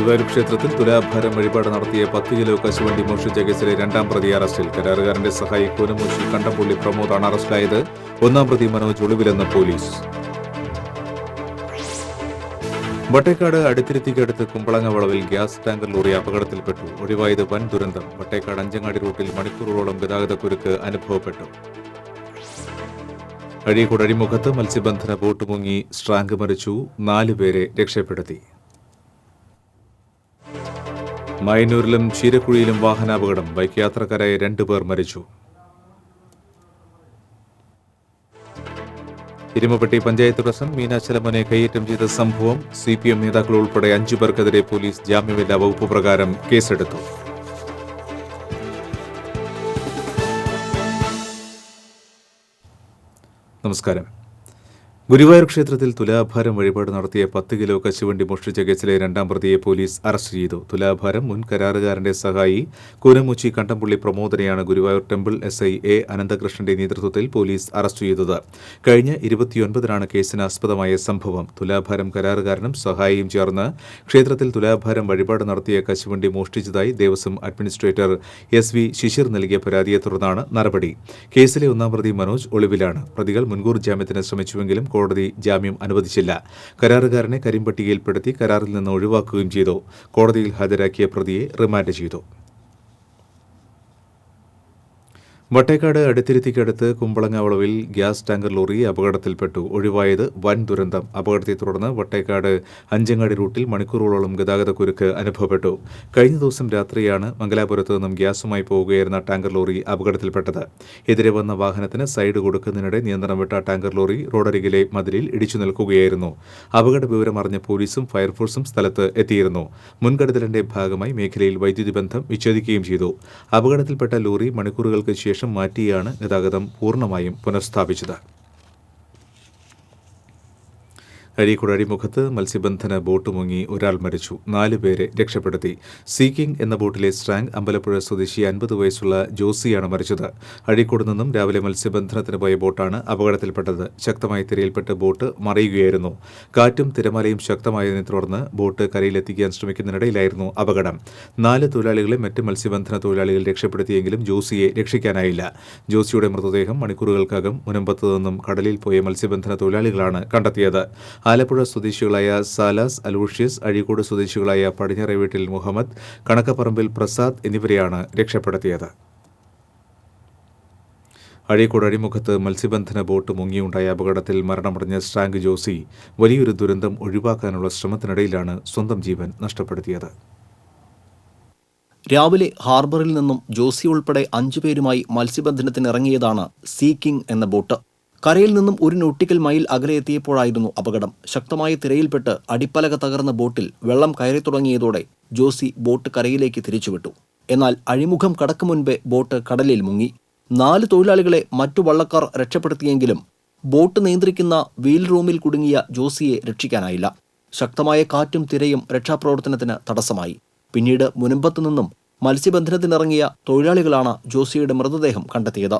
ഗുരുവായൂർ ക്ഷേത്രത്തിൽ തുലാഭാരം വഴിപാട് നടത്തിയ 10 കിലോ കശുവണ്ടി മോഷ്ടിച്ച കേസിലെ 2ാം പ്രതി അറസ്റ്റിൽ. കരാറുകാരന്റെ സഹായി കൂനമൂച്ചി കണ്ടംപുള്ളി പ്രമോദാണ് അറസ്റ്റിലായത്. 1ാം പ്രതി മനോജ് ഒളിവിലെന്ന് പോലീസ്. വട്ടേക്കാട് അടിത്തിരുത്തിക്കടുത്ത് കുമ്പളങ്ങ വളവിൽ ഗ്യാസ് ടാങ്കർ ലോറി അപകടത്തിൽപ്പെട്ടു. ഒഴിവായത് വൻ ദുരന്തം. വട്ടേക്കാട് അഞ്ചങ്ങാടി റൂട്ടിൽ മണിക്കൂറുകളോളം ഗതാഗതക്കുരുക്ക് അനുഭവപ്പെട്ടു. അഴീക്കോട് അഴിമുഖത്ത് മത്സ്യബന്ധന ബോട്ട് മുങ്ങി സ്ട്രാങ്ക് മരിച്ചു. 4 പേരെ രക്ഷപ്പെടുത്തി. മൈനൂരിലും ചീരക്കുഴിയിലും വാഹനാപകടം. ബൈക്ക് യാത്രക്കാരായ 2 പേർ മരിച്ചു. ഇരുമപ്പെട്ടി പഞ്ചായത്ത് പ്രസിഡന്റ് മീനാചലമനെ കയ്യേറ്റം ചെയ്ത സംഭവം. CPM നേതാക്കൾ ഉൾപ്പെടെ 5 പേർക്കെതിരെ പോലീസ് ജാമ്യമില്ലാ വകുപ്പ് പ്രകാരം കേസെടുത്തു. നമസ്കാരം. ഗുരുവായൂർ ക്ഷേത്രത്തിൽ തുലാഭാരം വഴിപാട് നടത്തിയ 10 കിലോ കശുവണ്ടി മോഷ്ടിച്ച കേസിലെ 2ാം പ്രതിയെ പോലീസ് അറസ്റ്റ് ചെയ്തു. തുലാഭാരം മുൻ കരാറുകാരന്റെ സഹായി കൂനമൂച്ചി കണ്ടംപുള്ളി പ്രമോദനെയാണ് ഗുരുവായൂർ ടെമ്പിൾ SI A അനന്തകൃഷ്ണന്റെ നേതൃത്വത്തിൽ പോലീസ് അറസ്റ്റ് ചെയ്തത്. കഴിഞ്ഞ 29-നാണ് കേസിന് ആസ്പദമായ സംഭവം. തുലാഭാരം കരാറുകാരനും സഹായിയും ചേർന്ന് ക്ഷേത്രത്തിൽ തുലാഭാരം വഴിപാട് നടത്തിയ കശുവണ്ടി മോഷ്ടിച്ചതായി ദേവസ്വം അഡ്മിനിസ്ട്രേറ്റർ SV ശിശിർ നൽകിയ പരാതിയെ തുടർന്നാണ് നടപടി. കേസിലെ 1ാം പ്രതി മനോജ് ഒളിവിലാണ്. പ്രതികൾ മുൻകൂർ ജാമ്യത്തിന് ശ്രമിച്ചുവെങ്കിലും കോടതി ജാമ്യം അനുവദിച്ചില്ല. കരാറുകാരനെ കരിമ്പട്ടികയിൽപ്പെടുത്തി കരാറിൽ നിന്ന് ഒഴിവാക്കുകയും ചെയ്തു. കോടതിയിൽ ഹാജരാക്കിയ പ്രതിയെ റിമാൻഡ് ചെയ്തു. വട്ടേക്കാട് അടിത്തിരുത്തിക്കടുത്ത് കുമ്പളങ്ങ വളവിൽ ഗ്യാസ് ടാങ്കർ ലോറി അപകടത്തിൽപ്പെട്ടു. ഒഴിവായത് വൻ ദുരന്തം. അപകടത്തെ തുടർന്ന് വട്ടേക്കാട് അഞ്ചങ്ങാടി റൂട്ടിൽ മണിക്കൂറുകളോളം ഗതാഗതക്കുരുക്ക് അനുഭവപ്പെട്ടു. കഴിഞ്ഞ ദിവസം രാത്രിയാണ് മംഗലാപുരത്ത് നിന്നും ഗ്യാസുമായി പോവുകയായിരുന്ന ടാങ്കർ ലോറി അപകടത്തിൽപ്പെട്ടത്. എതിരെ വന്ന വാഹനത്തിന് സൈഡ് കൊടുക്കുന്നതിനിടെ നിയന്ത്രണം വിട്ട ടാങ്കർ ലോറി റോഡരികിലെ മതിലിൽ ഇടിച്ചു നിൽക്കുകയായിരുന്നു. അപകട വിവരം അറിഞ്ഞ പോലീസും ഫയർഫോഴ്സും സ്ഥലത്ത് എത്തിയിരുന്നു. മുൻകരുതലിന്റെ ഭാഗമായി മേഖലയിൽ വൈദ്യുതി ബന്ധം വിച്ഛേദിക്കുകയും ചെയ്തു. അപകടത്തിൽപ്പെട്ട ലോറി മണിക്കൂറുകൾക്ക് ശേഷം മാറ്റിയാണ് ഗതാഗതം പൂർണ്ണമായും പുനഃസ്ഥാപിച്ചത്. അഴീക്കോട് അഴിമുഖത്ത് മത്സ്യബന്ധന ബോട്ട് മുങ്ങി ഒരാൾ മരിച്ചു. 4 പേരെ രക്ഷപ്പെടുത്തി. സീക്കിംഗ് എന്ന ബോട്ടിലെ സ്ട്രാങ് അമ്പലപ്പുഴ സ്വദേശി 50 വയസ്സുള്ള ജോസിയാണ് മരിച്ചത്. അഴീക്കോട് നിന്നും രാവിലെ മത്സ്യബന്ധനത്തിന് പോയ ബോട്ടാണ് അപകടത്തിൽപ്പെട്ടത്. ശക്തമായ തിരയിൽപ്പെട്ട് ബോട്ട് മറിയുകയായിരുന്നു. കാറ്റും തിരമാലയും ശക്തമായതിനെ തുടർന്ന് ബോട്ട് കരയിലെത്തിക്കാൻ ശ്രമിക്കുന്നതിനിടയിലായിരുന്നു അപകടം. 4 തൊഴിലാളികളെ മറ്റ് മത്സ്യബന്ധന തൊഴിലാളികൾ രക്ഷപ്പെടുത്തിയെങ്കിലും ജോസിയെ രക്ഷിക്കാനായില്ല. ജോസിയുടെ മൃതദേഹം മണിക്കൂറുകൾക്കകം മുനമ്പത്ത് നിന്നും കടലിൽ പോയ മത്സ്യബന്ധന തൊഴിലാളികളാണ് കണ്ടെത്തിയത്. ആലപ്പുഴ സ്വദേശികളായ സാലാസ് അലൂഷ്യസ്, അഴീക്കോട് സ്വദേശികളായ പടിഞ്ഞാറേ വീട്ടിൽ മുഹമ്മദ്, കണക്കപ്പറമ്പിൽ പ്രസാദ് എന്നിവരെയാണ് രക്ഷപ്പെടുത്തിയത്. അഴീക്കോട് അഴിമുഖത്ത് മത്സ്യബന്ധന ബോട്ട് മുങ്ങിയുണ്ടായ അപകടത്തിൽ മരണമടഞ്ഞ സ്ട്രാങ്ക് ജോസി വലിയൊരു ദുരന്തം ഒഴിവാക്കാനുള്ള ശ്രമത്തിനിടയിലാണ് സ്വന്തം ജീവൻ നഷ്ടപ്പെടുത്തിയത്. രാവിലെ ഹാർബറിൽ നിന്നും ജോസി ഉൾപ്പെടെ 5 പേരുമായി മത്സ്യബന്ധനത്തിനിറങ്ങിയതാണ് സീക്കിംഗ് എന്ന ബോട്ട്. കരയിൽ നിന്നും 1 നോട്ടിക്കൽ മൈൽ അകലെ എത്തിയപ്പോഴായിരുന്നു അപകടം. ശക്തമായ തിരയിൽപ്പെട്ട് അടിപ്പലക തകർന്ന ബോട്ടിൽ വെള്ളം കയറി തുടങ്ങിയതോടെ ജോസി ബോട്ട് കരയിലേക്ക് തിരിച്ചുവിട്ടു. എന്നാൽ അഴിമുഖം കടക്കും മുൻപേ ബോട്ട് കടലിൽ മുങ്ങി. 4 തൊഴിലാളികളെ മറ്റു വള്ളക്കാർ രക്ഷപ്പെടുത്തിയെങ്കിലും ബോട്ട് നിയന്ത്രിക്കുന്ന വീൽ റൂമിൽ കുടുങ്ങിയ ജോസിയെ രക്ഷിക്കാനായില്ല. ശക്തമായ കാറ്റും തിരയും രക്ഷാപ്രവർത്തനത്തിന് തടസ്സമായി. പിന്നീട് മുനമ്പത്തു നിന്നും മത്സ്യബന്ധനത്തിനിറങ്ങിയ തൊഴിലാളികളാണ് ജോസിയുടെ മൃതദേഹം കണ്ടെത്തിയത്.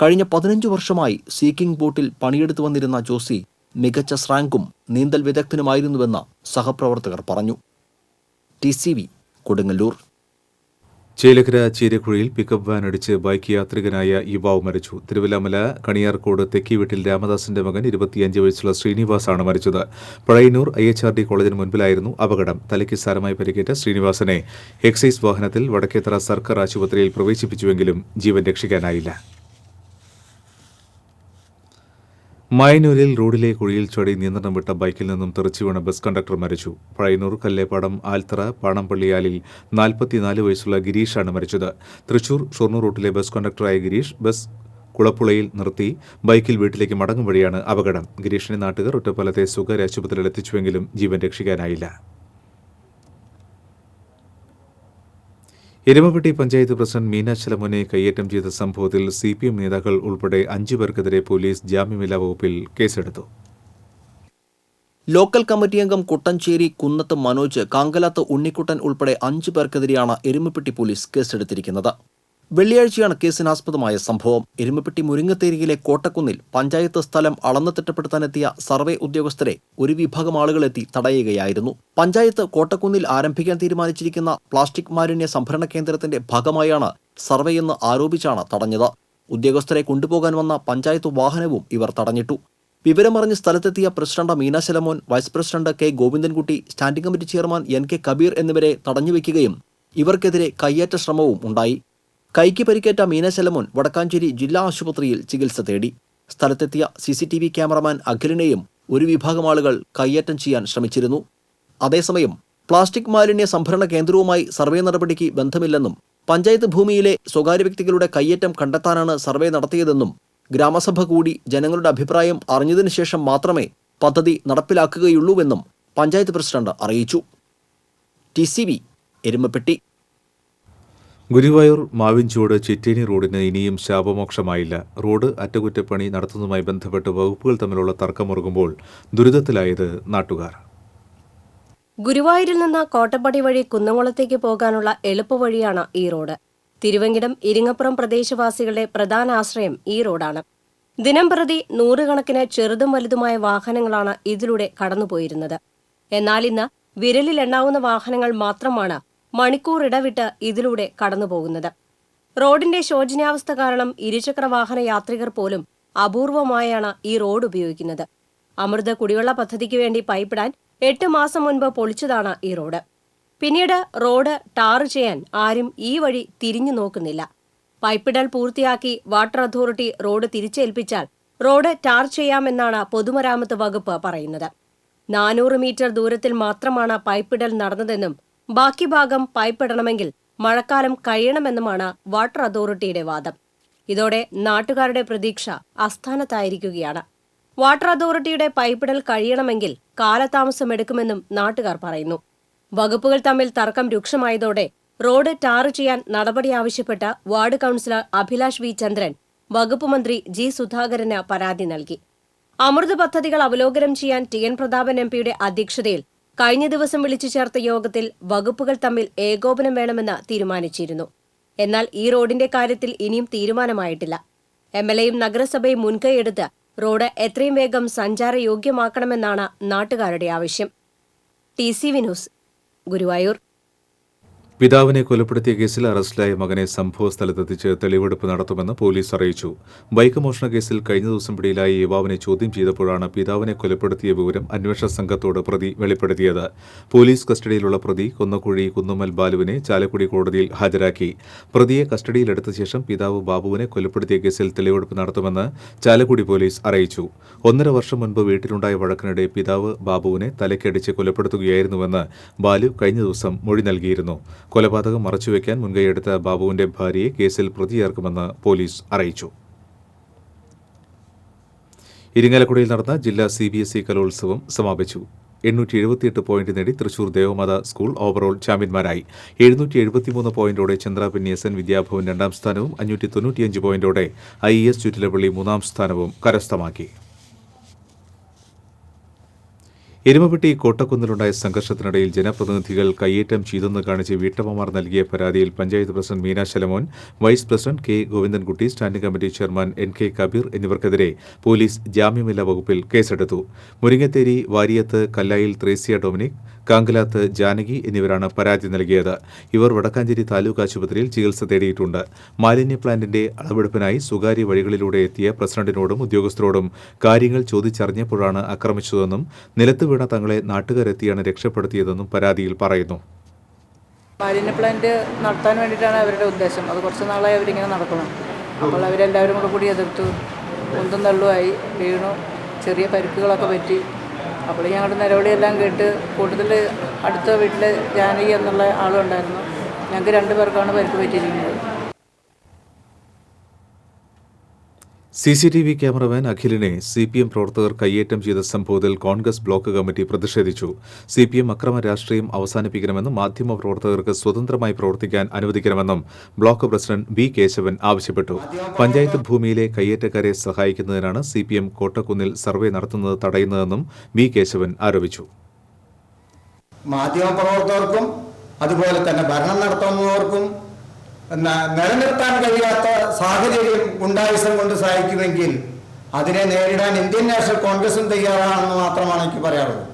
കഴിഞ്ഞ 15 വർഷമായി സീക്കിംഗ് ബോട്ടിൽ പണിയെടുത്തു വന്നിരുന്ന ജോസി മികച്ച സ്ട്രാങ്കും നീന്തൽ വിദഗ്ധനുമായിരുന്നുവെന്ന് സഹപ്രവർത്തകർ പറഞ്ഞു. TCV കൊടുങ്ങല്ലൂർ. ചേലക്കര ചീരക്കുഴിയിൽ പിക്കപ്പ് വാൻ അടിച്ച് ബൈക്ക് യാത്രികനായ യുവാവ് മരിച്ചു. തിരുവല്ലാമല കണിയാർക്കോട് തെക്കിവീട്ടിൽ രാമദാസിന്റെ മകൻ 25 വയസ്സുള്ള ശ്രീനിവാസാണ് മരിച്ചത്. പഴയന്നൂർ IHRD കോളേജിന് മുൻപിലായിരുന്നു അപകടം. തലയ്ക്ക് സാരമായി പരിക്കേറ്റ ശ്രീനിവാസനെ എക്സൈസ് വാഹനത്തിൽ വടക്കേത്തറ സർക്കാർ ആശുപത്രിയിൽ പ്രവേശിപ്പിച്ചുവെങ്കിലും ജീവൻ രക്ഷിക്കാനായില്ല. മൈനൂരിൽ റോഡിലെ കുഴിയിൽ ചാടി നിയന്ത്രണം വിട്ട ബൈക്കിൽ നിന്നും തെറിച്ചു വീണ ബസ് കണ്ടക്ടർ മരിച്ചു. പഴയന്നൂർ കല്ലേപ്പാടം ആൽത്തറ പാണംപള്ളിയാലിൽ 44 വയസ്സുള്ള ഗിരീഷാണ് മരിച്ചത്. തൃശൂർ ഷൊർണൂർ റൂട്ടിലെ ബസ് കണ്ടക്ടറായ ഗിരീഷ് ബസ് കുളപ്പുളയിൽ നിർത്തി ബൈക്കിൽ വീട്ടിലേക്ക് മടങ്ങും വഴിയാണ് അപകടം. ഗിരീഷിനെ നാട്ടുകാർ ഒറ്റപ്പാലത്തെ സ്വകാര്യ ആശുപത്രിയിൽ എത്തിച്ചുവെങ്കിലും ജീവൻ രക്ഷിക്കാനായില്ല. എരുമപ്പെട്ടി പഞ്ചായത്ത് പ്രസിഡന്റ് മീനാചലമനെ കയ്യേറ്റം ചെയ്ത സംഭവത്തിൽ CPM നേതാക്കൾ ഉൾപ്പെടെ 5 പേർക്കെതിരെ പോലീസ് ജാമ്യമില്ലാ വകുപ്പിൽ കേസെടുത്തു. ലോക്കൽ കമ്മിറ്റി അംഗം കുട്ടഞ്ചേരി കുന്നത്ത് മനോജ്, കാങ്കലാത്ത് ഉണ്ണിക്കുട്ടൻ ഉൾപ്പെടെ 5 പേർക്കെതിരെയാണ് എരുമപ്പെട്ടി പോലീസ് കേസെടുത്തിരിക്കുന്നത്. വെള്ളിയാഴ്ചയാണ് കേസിനാസ്പദമായ സംഭവം. എരുമപ്പെട്ടി മുരിങ്ങത്തേരിയിലെ കോട്ടക്കുന്നിൽ പഞ്ചായത്ത് സ്ഥലം അളന്ന് തിട്ടപ്പെടുത്താനെത്തിയ സർവേ ഉദ്യോഗസ്ഥരെ ഒരു വിഭാഗം ആളുകളെത്തി തടയുകയായിരുന്നു. പഞ്ചായത്ത് കോട്ടക്കുന്നിൽ ആരംഭിക്കാൻ തീരുമാനിച്ചിരിക്കുന്ന പ്ലാസ്റ്റിക് മാലിന്യ സംഭരണ കേന്ദ്രത്തിന്റെ ഭാഗമായാണ് സർവേയെന്ന് ആരോപിച്ചാണ് തടഞ്ഞത്. ഉദ്യോഗസ്ഥരെ കൊണ്ടുപോകാൻ വന്ന പഞ്ചായത്ത് വാഹനവും ഇവർ തടഞ്ഞിട്ടു. വിവരമറിഞ്ഞ് സ്ഥലത്തെത്തിയ president Meena Shalamon, vice president K Govindankutty, standing committee chairman NK Kabeer എന്നിവരെ തടഞ്ഞുവെക്കുകയും ഇവർക്കെതിരെ കയ്യേറ്റ ശ്രമവും ഉണ്ടായി. കൈക്ക് പരിക്കേറ്റ മീന ശലമോൻ വടക്കാഞ്ചേരി ജില്ലാ ആശുപത്രിയിൽ ചികിത്സ തേടി. സ്ഥലത്തെത്തിയ CCTV ക്യാമറമാൻ അഖിലിനെയും ഒരു വിഭാഗം ആളുകൾ കയ്യേറ്റം ചെയ്യാൻ ശ്രമിച്ചിരുന്നു. അതേസമയം പ്ലാസ്റ്റിക് മാലിന്യ സംഭരണ കേന്ദ്രവുമായി സർവേ നടപടിക്ക് ബന്ധമില്ലെന്നും പഞ്ചായത്ത് ഭൂമിയിലെ സ്വകാര്യ വ്യക്തികളുടെ കയ്യേറ്റം കണ്ടെത്താനാണ് സർവേ നടത്തിയതെന്നും ഗ്രാമസഭ കൂടി ജനങ്ങളുടെ അഭിപ്രായം അറിഞ്ഞതിനു ശേഷം മാത്രമേ പദ്ധതി നടപ്പിലാക്കുകയുള്ളൂവെന്നും പഞ്ചായത്ത് പ്രസിഡന്റ് അറിയിച്ചു. TCV എരുമപ്പെട്ടി. ഗുരുവായൂർ മാവിൻചുവട് ചിറ്റേനി റോഡിന് ഇനിയും ശാപമോക്ഷമായില്ല. റോഡ് അറ്റകുറ്റപ്പണി നടത്തുന്നതുമായി ബന്ധപ്പെട്ട് വകുപ്പുകൾ തമ്മിലുള്ള തർക്കമുറുകുമ്പോൾ ദുരിതത്തിലായത് നാട്ടുകാർ. ഗുരുവായൂരിൽ നിന്ന് കോട്ടപ്പടി വഴി കുന്നംകുളത്തേക്ക് പോകാനുള്ള എളുപ്പവഴിയാണ് ഈ റോഡ്. തിരുവങ്കിടം, ഇരിങ്ങപ്പുറം പ്രദേശവാസികളുടെ പ്രധാന ആശ്രയം ഈ റോഡാണ്. ദിനംപ്രതി നൂറുകണക്കിന് ചെറുതും വലുതുമായ വാഹനങ്ങളാണ് ഇതിലൂടെ കടന്നുപോയിരുന്നത്. എന്നാൽ ഇന്ന് വിരലിലെണ്ണാവുന്ന വാഹനങ്ങൾ മാത്രമാണ് മണിക്കൂർ ഇടവിട്ട് ഇതിലൂടെ കടന്നുപോകുന്നത്. റോഡിന്റെ ശോചനീയാവസ്ഥ കാരണം ഇരുചക്ര വാഹന യാത്രികർ പോലും അപൂർവമായാണ് ഈ റോഡ് ഉപയോഗിക്കുന്നത്. അമൃത കുടിവെള്ള പദ്ധതിക്ക് വേണ്ടി പൈപ്പിടാൻ 8 മാസം മുൻപ് പൊളിച്ചതാണ് ഈ റോഡ്. പിന്നീട് റോഡ് ടാർ ചെയ്യാൻ ആരും ഈ വഴി തിരിഞ്ഞു നോക്കുന്നില്ല. പൈപ്പിടൽ പൂർത്തിയാക്കി വാട്ടർ അതോറിറ്റി റോഡ് തിരിച്ചേൽപ്പിച്ചാൽ റോഡ് ടാർ ചെയ്യാമെന്നാണ് പൊതുമരാമത്ത് വകുപ്പ് പറയുന്നത്. 400 മീറ്റർ ദൂരത്തിൽ മാത്രമാണ് പൈപ്പിടൽ നടന്നതെന്നും ബാക്കി ഭാഗം പൈപ്പിടണമെങ്കിൽ മഴക്കാലം കഴിയണമെന്നുമാണ് വാട്ടർ അതോറിറ്റിയുടെ വാദം. ഇതോടെ നാട്ടുകാരുടെ പ്രതീക്ഷ അസ്ഥാനത്തായിരിക്കുകയാണ്. വാട്ടർ അതോറിറ്റിയുടെ പൈപ്പിടൽ കഴിയണമെങ്കിൽ കാലതാമസമെടുക്കുമെന്നും നാട്ടുകാർ പറയുന്നു. വകുപ്പുകൾ തമ്മിൽ തർക്കം രൂക്ഷമായതോടെ റോഡ് ടാർ ചെയ്യാൻ നടപടി ആവശ്യപ്പെട്ട് വാർഡ് കൌൺസിലർ അഭിലാഷ് V. ചന്ദ്രൻ വകുപ്പ് മന്ത്രി G. സുധാകരന് പരാതി നൽകി. അമൃത് പദ്ധതികൾ അവലോകനം ചെയ്യാൻ TN പ്രതാപൻ MPയുടെ അധ്യക്ഷതയിൽ കഴിഞ്ഞ ദിവസം വിളിച്ചു ചേർത്ത യോഗത്തിൽ വകുപ്പുകൾ തമ്മിൽ ഏകോപനം വേണമെന്ന് തീരുമാനിച്ചിരുന്നു. എന്നാൽ ഈ റോഡിന്റെ കാര്യത്തിൽ ഇനിയും തീരുമാനമായിട്ടില്ല. MLAയും നഗരസഭയും മുൻകൈയെടുത്ത് റോഡ് എത്രയും വേഗം സഞ്ചാരയോഗ്യമാക്കണമെന്നാണ് നാട്ടുകാരുടെ ആവശ്യം. TCV news, Guruvayur. പിതാവിനെ കൊലപ്പെടുത്തിയ കേസിൽ അറസ്റ്റിലായ മകനെ സംഭവസ്ഥലത്തെത്തിച്ച് തെളിവെടുപ്പ് നടത്തുമെന്ന് പോലീസ് അറിയിച്ചു. ബൈക്ക് മോഷണ കേസിൽ കഴിഞ്ഞ ദിവസം പിടിയിലായ യുവാവിനെ ചോദ്യം ചെയ്തപ്പോഴാണ് പിതാവിനെ കൊലപ്പെടുത്തിയ വിവരം അന്വേഷണ സംഘത്തോട് പ്രതി വെളിപ്പെടുത്തിയത്. പോലീസ് കസ്റ്റഡിയിലുള്ള പ്രതി കൊന്നക്കുഴി കുന്നുമ്മൽ ബാലുവിനെ ചാലക്കുടി കോടതിയിൽ ഹാജരാക്കി. പ്രതിയെ കസ്റ്റഡിയിലെടുത്ത ശേഷം പിതാവ് ബാബുവിനെ കൊലപ്പെടുത്തിയ കേസിൽ തെളിവെടുപ്പ് നടത്തുമെന്ന് ചാലക്കുടി പോലീസ് അറിയിച്ചു. 1.5 വർഷം മുൻപ് വീട്ടിലുണ്ടായ വഴക്കിനിടെ പിതാവ് ബാബുവിനെ തലക്കടിച്ച് കൊലപ്പെടുത്തുകയായിരുന്നുവെന്ന് ബാലു കഴിഞ്ഞ ദിവസം മൊഴി നൽകിയിരുന്നു. കൊലപാതകം മറച്ചുവെക്കാൻ മുൻകൈയെടുത്ത ബാബുവിന്റെ ഭാര്യയെ കേസിൽ പ്രതി ചേർക്കുമെന്ന് പോലീസ് അറിയിച്ചു. ഇരിങ്ങാലക്കുടയിൽ നടന്ന ജില്ലാ CBSE കലോത്സവം സമാപിച്ചു. 878 പോയിന്റ് നേടി തൃശൂർ ദേവമാതാ സ്കൂൾ ഓവറോൾ ചാമ്പ്യന്മാരായി. 773 പോയിന്റോടെ ചന്ദ്രാപിന്നി SN വിദ്യാഭവൻ 2ാം സ്ഥാനവും 595 പോയിന്റോടെ IES ചുറ്റിലപ്പള്ളി 3ാം സ്ഥാനവും കരസ്ഥമാക്കി. എരുമപ്പെട്ടി കോട്ടക്കുന്നിലുണ്ടായ സംഘർഷത്തിനിടയിൽ ജനപ്രതിനിധികൾ കയ്യേറ്റം ചെയ്തെന്ന് കാണിച്ച് വീട്ടമ്മമാർ നൽകിയ പരാതിയിൽ panchayat president Meena Shalamon, vice president K Govindankutty, standing committee chairman NK Kabeer എന്നിവർക്കെതിരെ പോലീസ് ജാമ്യമില്ലാ വകുപ്പിൽ കേസെടുത്തു. മുരിങ്ങത്തേരി, വാരിയത്ത്, കല്ലായിൽ ത്രേസ്യ ഡൊമിനിക്, കാങ്കലാത്ത് ജാനകി എന്നിവരാണ് പരാതി നൽകിയത്. ഇവർ വടക്കാഞ്ചേരി താലൂക്ക് ആശുപത്രിയിൽ ചികിത്സ തേടിയിട്ടുണ്ട്. മാലിന്യ പ്ലാന്റിന്റെ അളവെടുപ്പിനായി സ്വകാര്യ വഴികളിലൂടെ എത്തിയ പ്രസിഡന്റിനോടും ഉദ്യോഗസ്ഥരോടും കാര്യങ്ങൾ ചോദിച്ചറിഞ്ഞപ്പോഴാണ് ആക്രമിച്ചതെന്നും നിലത്ത് വീണ തങ്ങളെ നാട്ടുകാരെത്തിയാണ് രക്ഷപ്പെടുത്തിയതെന്നും പരാതിയിൽ പറയുന്നു. മാലിന്യ പ്ലാന്റ് നടത്താൻ വേണ്ടിയിട്ടാണ് അവരുടെ ഉദ്ദേശം. അത് കുറച്ച് നാളായി അവരിങ്ങനെ നടക്കണം. അപ്പോൾ അവരെല്ലാവരും കൂടി എതിർത്തു. ഒന്നും തള്ളുമായി വീണു. ചെറിയ പരിക്കുകളൊക്കെ പറ്റി. അപ്പോൾ ഞങ്ങളുടെ നിലവിളിയെല്ലാം കേട്ട് കൂടുതൽ അടുത്ത വീട്ടിലെ ജാനകി എന്നുള്ള ആളുണ്ടായിരുന്നു. ഞങ്ങൾക്ക് 2 പേർക്കാണ് പരിക്ക് പറ്റിയിരിക്കുന്നത്. CCTV ക്യാമറമാൻ അഖിലിനെ CPM പ്രവർത്തകർ കയ്യേറ്റം ചെയ്ത സംഭവത്തിൽ കോൺഗ്രസ് ബ്ലോക്ക് കമ്മിറ്റി പ്രതിഷേധിച്ചു. CPM അക്രമ രാഷ്ട്രീയം അവസാനിപ്പിക്കണമെന്നും മാധ്യമപ്രവർത്തകർക്ക് സ്വതന്ത്രമായി പ്രവർത്തിക്കാൻ അനുവദിക്കണമെന്നും ബ്ലോക്ക് പ്രസിഡന്റ് B. കേശവൻ ആവശ്യപ്പെട്ടു. പഞ്ചായത്ത് ഭൂമിയിലെ കയ്യേറ്റക്കാരെ സഹായിക്കുന്നതിനാണ് CPM കോട്ടക്കുന്നിൽ സർവേ നടത്തുന്നത് തടയുന്നതെന്നും B. കേശവൻ ആരോപിച്ചു. മാധ്യമപ്രവർത്തകർക്കും അതുപോലെ തന്നെ ഭരണം നടത്തുന്നവർക്കും നിലനിർത്താൻ കഴിയാത്ത സാഹചര്യം ഗുണ്ടായിസം കൊണ്ട് സഹായിക്കുമെങ്കിൽ അതിനെ നേരിടാൻ ഇന്ത്യൻ നാഷണൽ കോൺഗ്രസും തയ്യാറാണെന്ന് മാത്രമാണ് എനിക്ക് പറയാനുള്ളത്.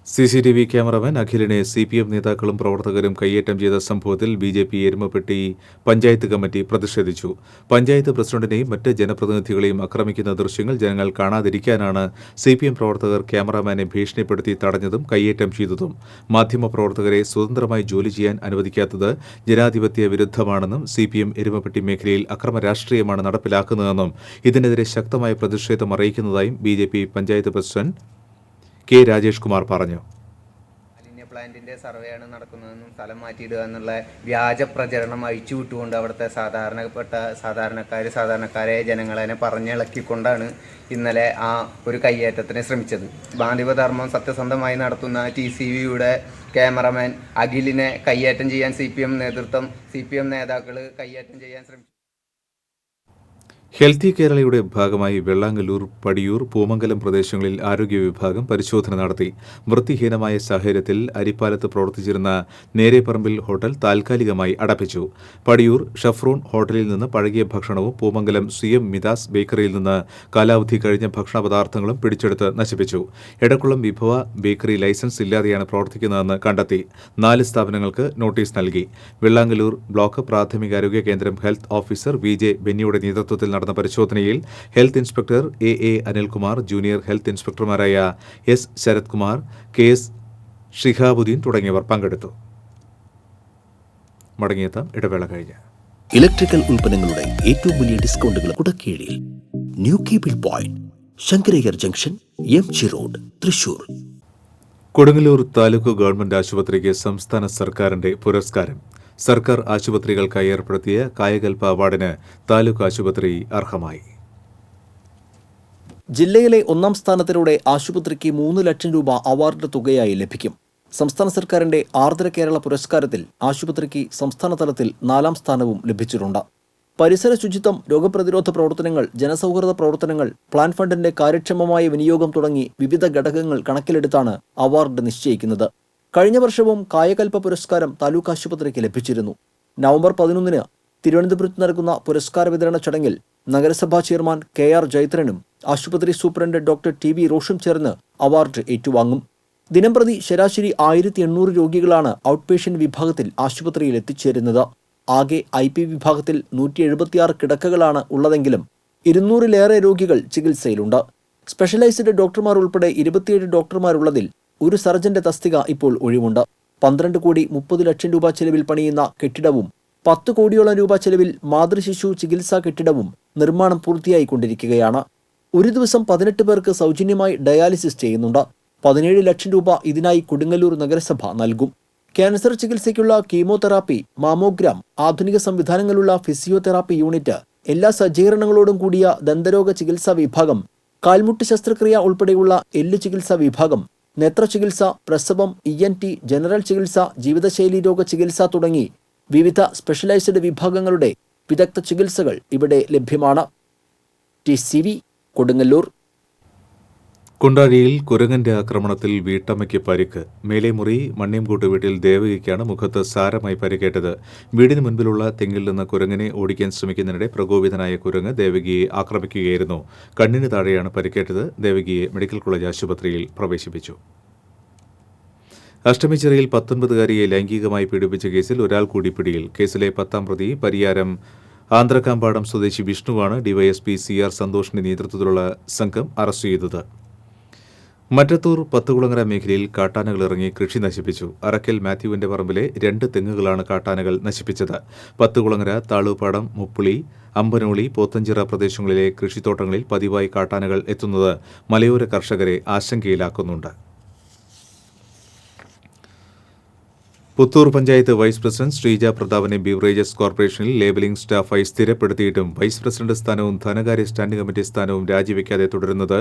CCTV ക്യാമറമാൻ അഖിലിനെ CPM നേതാക്കളും പ്രവർത്തകരും കയ്യേറ്റം ചെയ്ത സംഭവത്തിൽ BJP എരുമപ്പെട്ടി പഞ്ചായത്ത് കമ്മിറ്റി പ്രതിഷേധിച്ചു. പഞ്ചായത്ത് പ്രസിഡന്റിനെയും മറ്റ് ജനപ്രതിനിധികളെയും ആക്രമിക്കുന്ന ദൃശ്യങ്ങൾ ജനങ്ങൾ കാണാതിരിക്കാനാണ് CPM പ്രവർത്തകർ ക്യാമറമാനെ ഭീഷണിപ്പെടുത്തി തടഞ്ഞതും കയ്യേറ്റം ചെയ്തതും. മാധ്യമപ്രവർത്തകരെ സ്വതന്ത്രമായി ജോലി ചെയ്യാൻ അനുവദിക്കാത്തത് ജനാധിപത്യ വിരുദ്ധമാണെന്നും CPM എരുമപ്പെട്ടി മേഖലയിൽ അക്രമ രാഷ്ട്രീയമാണ് നടപ്പിലാക്കുന്നതെന്നും ഇതിനെതിരെ ശക്തമായ പ്രതിഷേധം അറിയിക്കുന്നതായും BJP panchayat president K. Rajesh Kumar പറഞ്ഞു. മാലിന്യ പ്ലാന്റിന്റെ സർവേയാണ് നടക്കുന്നതെന്നും സ്ഥലം മാറ്റിയിടുക എന്നുള്ള വ്യാജ പ്രചരണം അഴിച്ചുവിട്ടുകൊണ്ട് അവിടുത്തെ സാധാരണക്കാരെ ജനങ്ങളെ പറഞ്ഞിളക്കിക്കൊണ്ടാണ് ഇന്നലെ ആ ഒരു കയ്യേറ്റത്തിന് ശ്രമിച്ചത്. ഗാന്ധിവധർമ്മം സത്യസന്ധമായി നടത്തുന്ന TCVയുടെ ക്യാമറമാൻ അഖിലിനെ കയ്യേറ്റം ചെയ്യാൻ CPM നേതാക്കൾ കയ്യേറ്റം ചെയ്യാൻ ശ്രമിച്ചു. ഹെൽത്തി കേരളയുടെ ഭാഗമായി വെള്ളാങ്കല്ലൂർ, പടിയൂർ, പൂമംഗലം പ്രദേശങ്ങളിൽ ആരോഗ്യ വിഭാഗം പരിശോധന നടത്തി. വൃത്തിഹീനമായ സാഹചര്യത്തിൽ അരിപ്പാലത്ത് പ്രവർത്തിച്ചിരുന്ന നേരെപ്പറമ്പിൽ ഹോട്ടൽ താൽക്കാലികമായി അടപ്പിച്ചു. പടിയൂർ ഷഫ്രോൺ ഹോട്ടലിൽ നിന്ന് പഴകിയ ഭക്ഷണവും പൂമംഗലം CM മിതാസ് ബേക്കറിയിൽ നിന്ന് കാലാവധി കഴിഞ്ഞ ഭക്ഷണ പദാർത്ഥങ്ങളും പിടിച്ചെടുത്ത് നശിപ്പിച്ചു. എടക്കുളം വിഭവ ബേക്കറി ലൈസൻസ് ഇല്ലാതെയാണ് പ്രവർത്തിക്കുന്നതെന്ന് കണ്ടെത്തി. 4 സ്ഥാപനങ്ങൾക്ക് നോട്ടീസ് നൽകി. വെള്ളാങ്കല്ലൂർ ബ്ലോക്ക് പ്രാഥമികാരോഗ്യ കേന്ദ്രം ഹെൽത്ത് ഓഫീസർ VJ ബെന്നിയുടെ നേതൃത്വത്തിൽ നടന്ന പരിശോധനയിൽ health inspector AA Anilkumar, junior health ഇൻസ്പെക്ടർമാരായ S ശരത് കുമാർ, KS ഷിഹാബുദ്ദീൻ തുടങ്ങിയവർ പങ്കെടുത്തു. മടങ്ങിയെത്താം ഇടവേള കഴിഞ്ഞ്. ഇലക്ട്രിക്കൽ ഉൽപ്പന്നങ്ങളുടെ ഏറ്റവും വലിയ ഡിസ്കൗണ്ടുകൾ കുടക്കീഴിൽ new cable point, Sankara Iyer junction, MG road, Thrissur. Kodungallur taluk government ആശുപത്രിക്ക് സംസ്ഥാന സർക്കാരിന്റെ പുരസ്കാരം. സർക്കാർ ആശുപത്രികൾക്കായി ഏർപ്പെടുത്തിയ കായകൽപ്പ അവാർഡിന് താലൂക്ക് ആശുപത്രി അർഹമായി. ജില്ലയിലെ 1ാം സ്ഥാനത്തിലൂടെ ആശുപത്രിക്ക് 3 ലക്ഷം രൂപ അവാർഡ് തുകയായി ലഭിക്കും. സംസ്ഥാന സർക്കാരിന്റെ ആർദ്ര കേരള പുരസ്കാരത്തിൽ ആശുപത്രിക്ക് സംസ്ഥാന തലത്തിൽ 4ാം സ്ഥാനവും ലഭിച്ചിട്ടുണ്ട്. പരിസര ശുചിത്വം, രോഗപ്രതിരോധ പ്രവർത്തനങ്ങൾ, ജനസൗഹൃദ പ്രവർത്തനങ്ങൾ, പ്ലാൻ ഫണ്ടിന്റെ കാര്യക്ഷമമായ വിനിയോഗം തുടങ്ങി വിവിധ ഘടകങ്ങൾ കണക്കിലെടുത്താണ് അവാർഡ് നിശ്ചയിക്കുന്നത്. കഴിഞ്ഞ വർഷവും കായകൽപ്പ പുരസ്കാരം താലൂക്ക് ആശുപത്രിക്ക് ലഭിച്ചിരുന്നു. നവംബർ 11-ന് തിരുവനന്തപുരത്ത് നടക്കുന്ന പുരസ്കാര വിതരണ ചടങ്ങിൽ നഗരസഭാ ചെയർമാൻ KR ജൈത്രനും ആശുപത്രി സൂപ്രണ്ട് ഡോക്ടർ TV റോഷും ചേർന്ന് അവാർഡ് ഏറ്റുവാങ്ങും. ദിനംപ്രതി ശരാശരി 1800 രോഗികളാണ് ഔട്ട് പേഷ്യന്റ് വിഭാഗത്തിൽ ആശുപത്രിയിൽ എത്തിച്ചേരുന്നത്. ആകെ IP വിഭാഗത്തിൽ 176 കിടക്കകളാണ് ഉള്ളതെങ്കിലും 200-ലേറെ രോഗികൾ ചികിത്സയിലുണ്ട്. സ്പെഷ്യലൈസ്ഡ് ഡോക്ടർമാർ ഉൾപ്പെടെ 27 ഡോക്ടർമാരുള്ളതിൽ ഒരു സർജന്റെ തസ്തിക ഇപ്പോൾ ഒഴിവുണ്ട്. 12 കോടി 30 ലക്ഷം രൂപ ചെലവിൽ പണിയുന്ന കെട്ടിടവും 10 കോടിയോളം രൂപ ചെലവിൽ മാതൃശിശു ചികിത്സാ കെട്ടിടവും നിർമ്മാണം പൂർത്തിയായിക്കൊണ്ടിരിക്കുകയാണ്. ഒരു ദിവസം 18 പേർക്ക് സൗജന്യമായി ഡയാലിസിസ് ചെയ്യുന്നുണ്ട്. 17 ലക്ഷം രൂപ ഇതിനായി കൊടുങ്ങല്ലൂർ നഗരസഭ നൽകും. ക്യാൻസർ ചികിത്സയ്ക്കുള്ള കീമോതെറാപ്പി, മാമോഗ്രാം, ആധുനിക സംവിധാനങ്ങളുള്ള ഫിസിയോതെറാപ്പി യൂണിറ്റ്, എല്ലാ സജ്ജീകരണങ്ങളോടും കൂടിയ ദന്തരോഗ ചികിത്സാ വിഭാഗം, കാൽമുട്ട് ശസ്ത്രക്രിയ ഉൾപ്പെടെയുള്ള എല്ല് ചികിത്സാ വിഭാഗം, നേത്രചികിത്സ, പ്രസവം, ENT, ജനറൽ ചികിത്സ, ജീവിതശൈലി രോഗ ചികിത്സ തുടങ്ങി വിവിധ സ്പെഷ്യലൈസ്ഡ് വിഭാഗങ്ങളുടെ വിദഗ്ധ ചികിത്സകൾ ഇവിടെ ലഭ്യമാണ്. TCV കൊടുങ്ങല്ലൂർ. കുണ്ടാഴിയിൽ കുരങ്ങന്റെ ആക്രമണത്തിൽ വീട്ടമ്മയ്ക്ക് പരിക്ക്. മേലേമുറി മണ്ണിയംകൂട്ട് വീട്ടിൽ ദേവകിക്കാണ് മുഖത്ത് സാരമായി പരിക്കേറ്റത്. വീടിന് മുൻപിലുള്ള തെങ്ങിൽ നിന്ന് കുരങ്ങനെ ഓടിക്കാൻ ശ്രമിക്കുന്നതിനിടെ പ്രകോപിതനായ കുരങ്ങ് ദേവകിയെ ആക്രമിക്കുകയായിരുന്നു. കണ്ണിന് താഴെയാണ് പരിക്കേറ്റത്. ദേവകിയെ മെഡിക്കൽ കോളേജ് ആശുപത്രിയിൽ പ്രവേശിപ്പിച്ചു. അഷ്ടമിച്ചിറയിൽ 19-കാരിയെ ലൈംഗികമായി പീഡിപ്പിച്ച കേസിൽ ഒരാൾ കൂടി പിടിയിൽ. കേസിലെ 10ാം പ്രതി പരിയാരം ആന്ത്രക്കാമ്പാടം സ്വദേശി വിഷ്ണുവാണ് ഡിവൈഎസ്പി CR സന്തോഷിന്റെ നേതൃത്വത്തിലുള്ള സംഘം അറസ്റ്റ് ചെയ്തത്. മറ്റത്തൂർ പത്തുകുളങ്ങര മേഖലയിൽ കാട്ടാനകൾ ഇറങ്ങി കൃഷി നശിപ്പിച്ചു. അറക്കൽ മാത്യുവിന്റെ പറമ്പിലെ 2 തെങ്ങുകളാണ് കാട്ടാനകൾ നശിപ്പിച്ചത്. പത്തുകുളങ്ങര, താളൂപ്പാടം, മുപ്പുളി, അമ്പനോളി, പോത്തഞ്ചിറ പ്രദേശങ്ങളിലെ കൃഷിത്തോട്ടങ്ങളിൽ പതിവായി കാട്ടാനകൾ എത്തുന്നത് മലയോര കർഷകരെ ആശങ്കയിലാക്കുന്നുണ്ട്. പുത്തൂർ പഞ്ചായത്ത് വൈസ് പ്രസിഡന്റ് ശ്രീജ പ്രതാപനെ ബീവറേജസ് കോർപ്പറേഷനിൽ ലേബലിംഗ് സ്റ്റാഫായി സ്ഥിരപ്പെടുത്തിയിട്ടും വൈസ് പ്രസിഡന്റ് സ്ഥാനവും ധനകാര്യ സ്റ്റാൻഡിംഗ് കമ്മിറ്റി സ്ഥാനവും രാജിവെക്കാതെ തുടരുന്നത്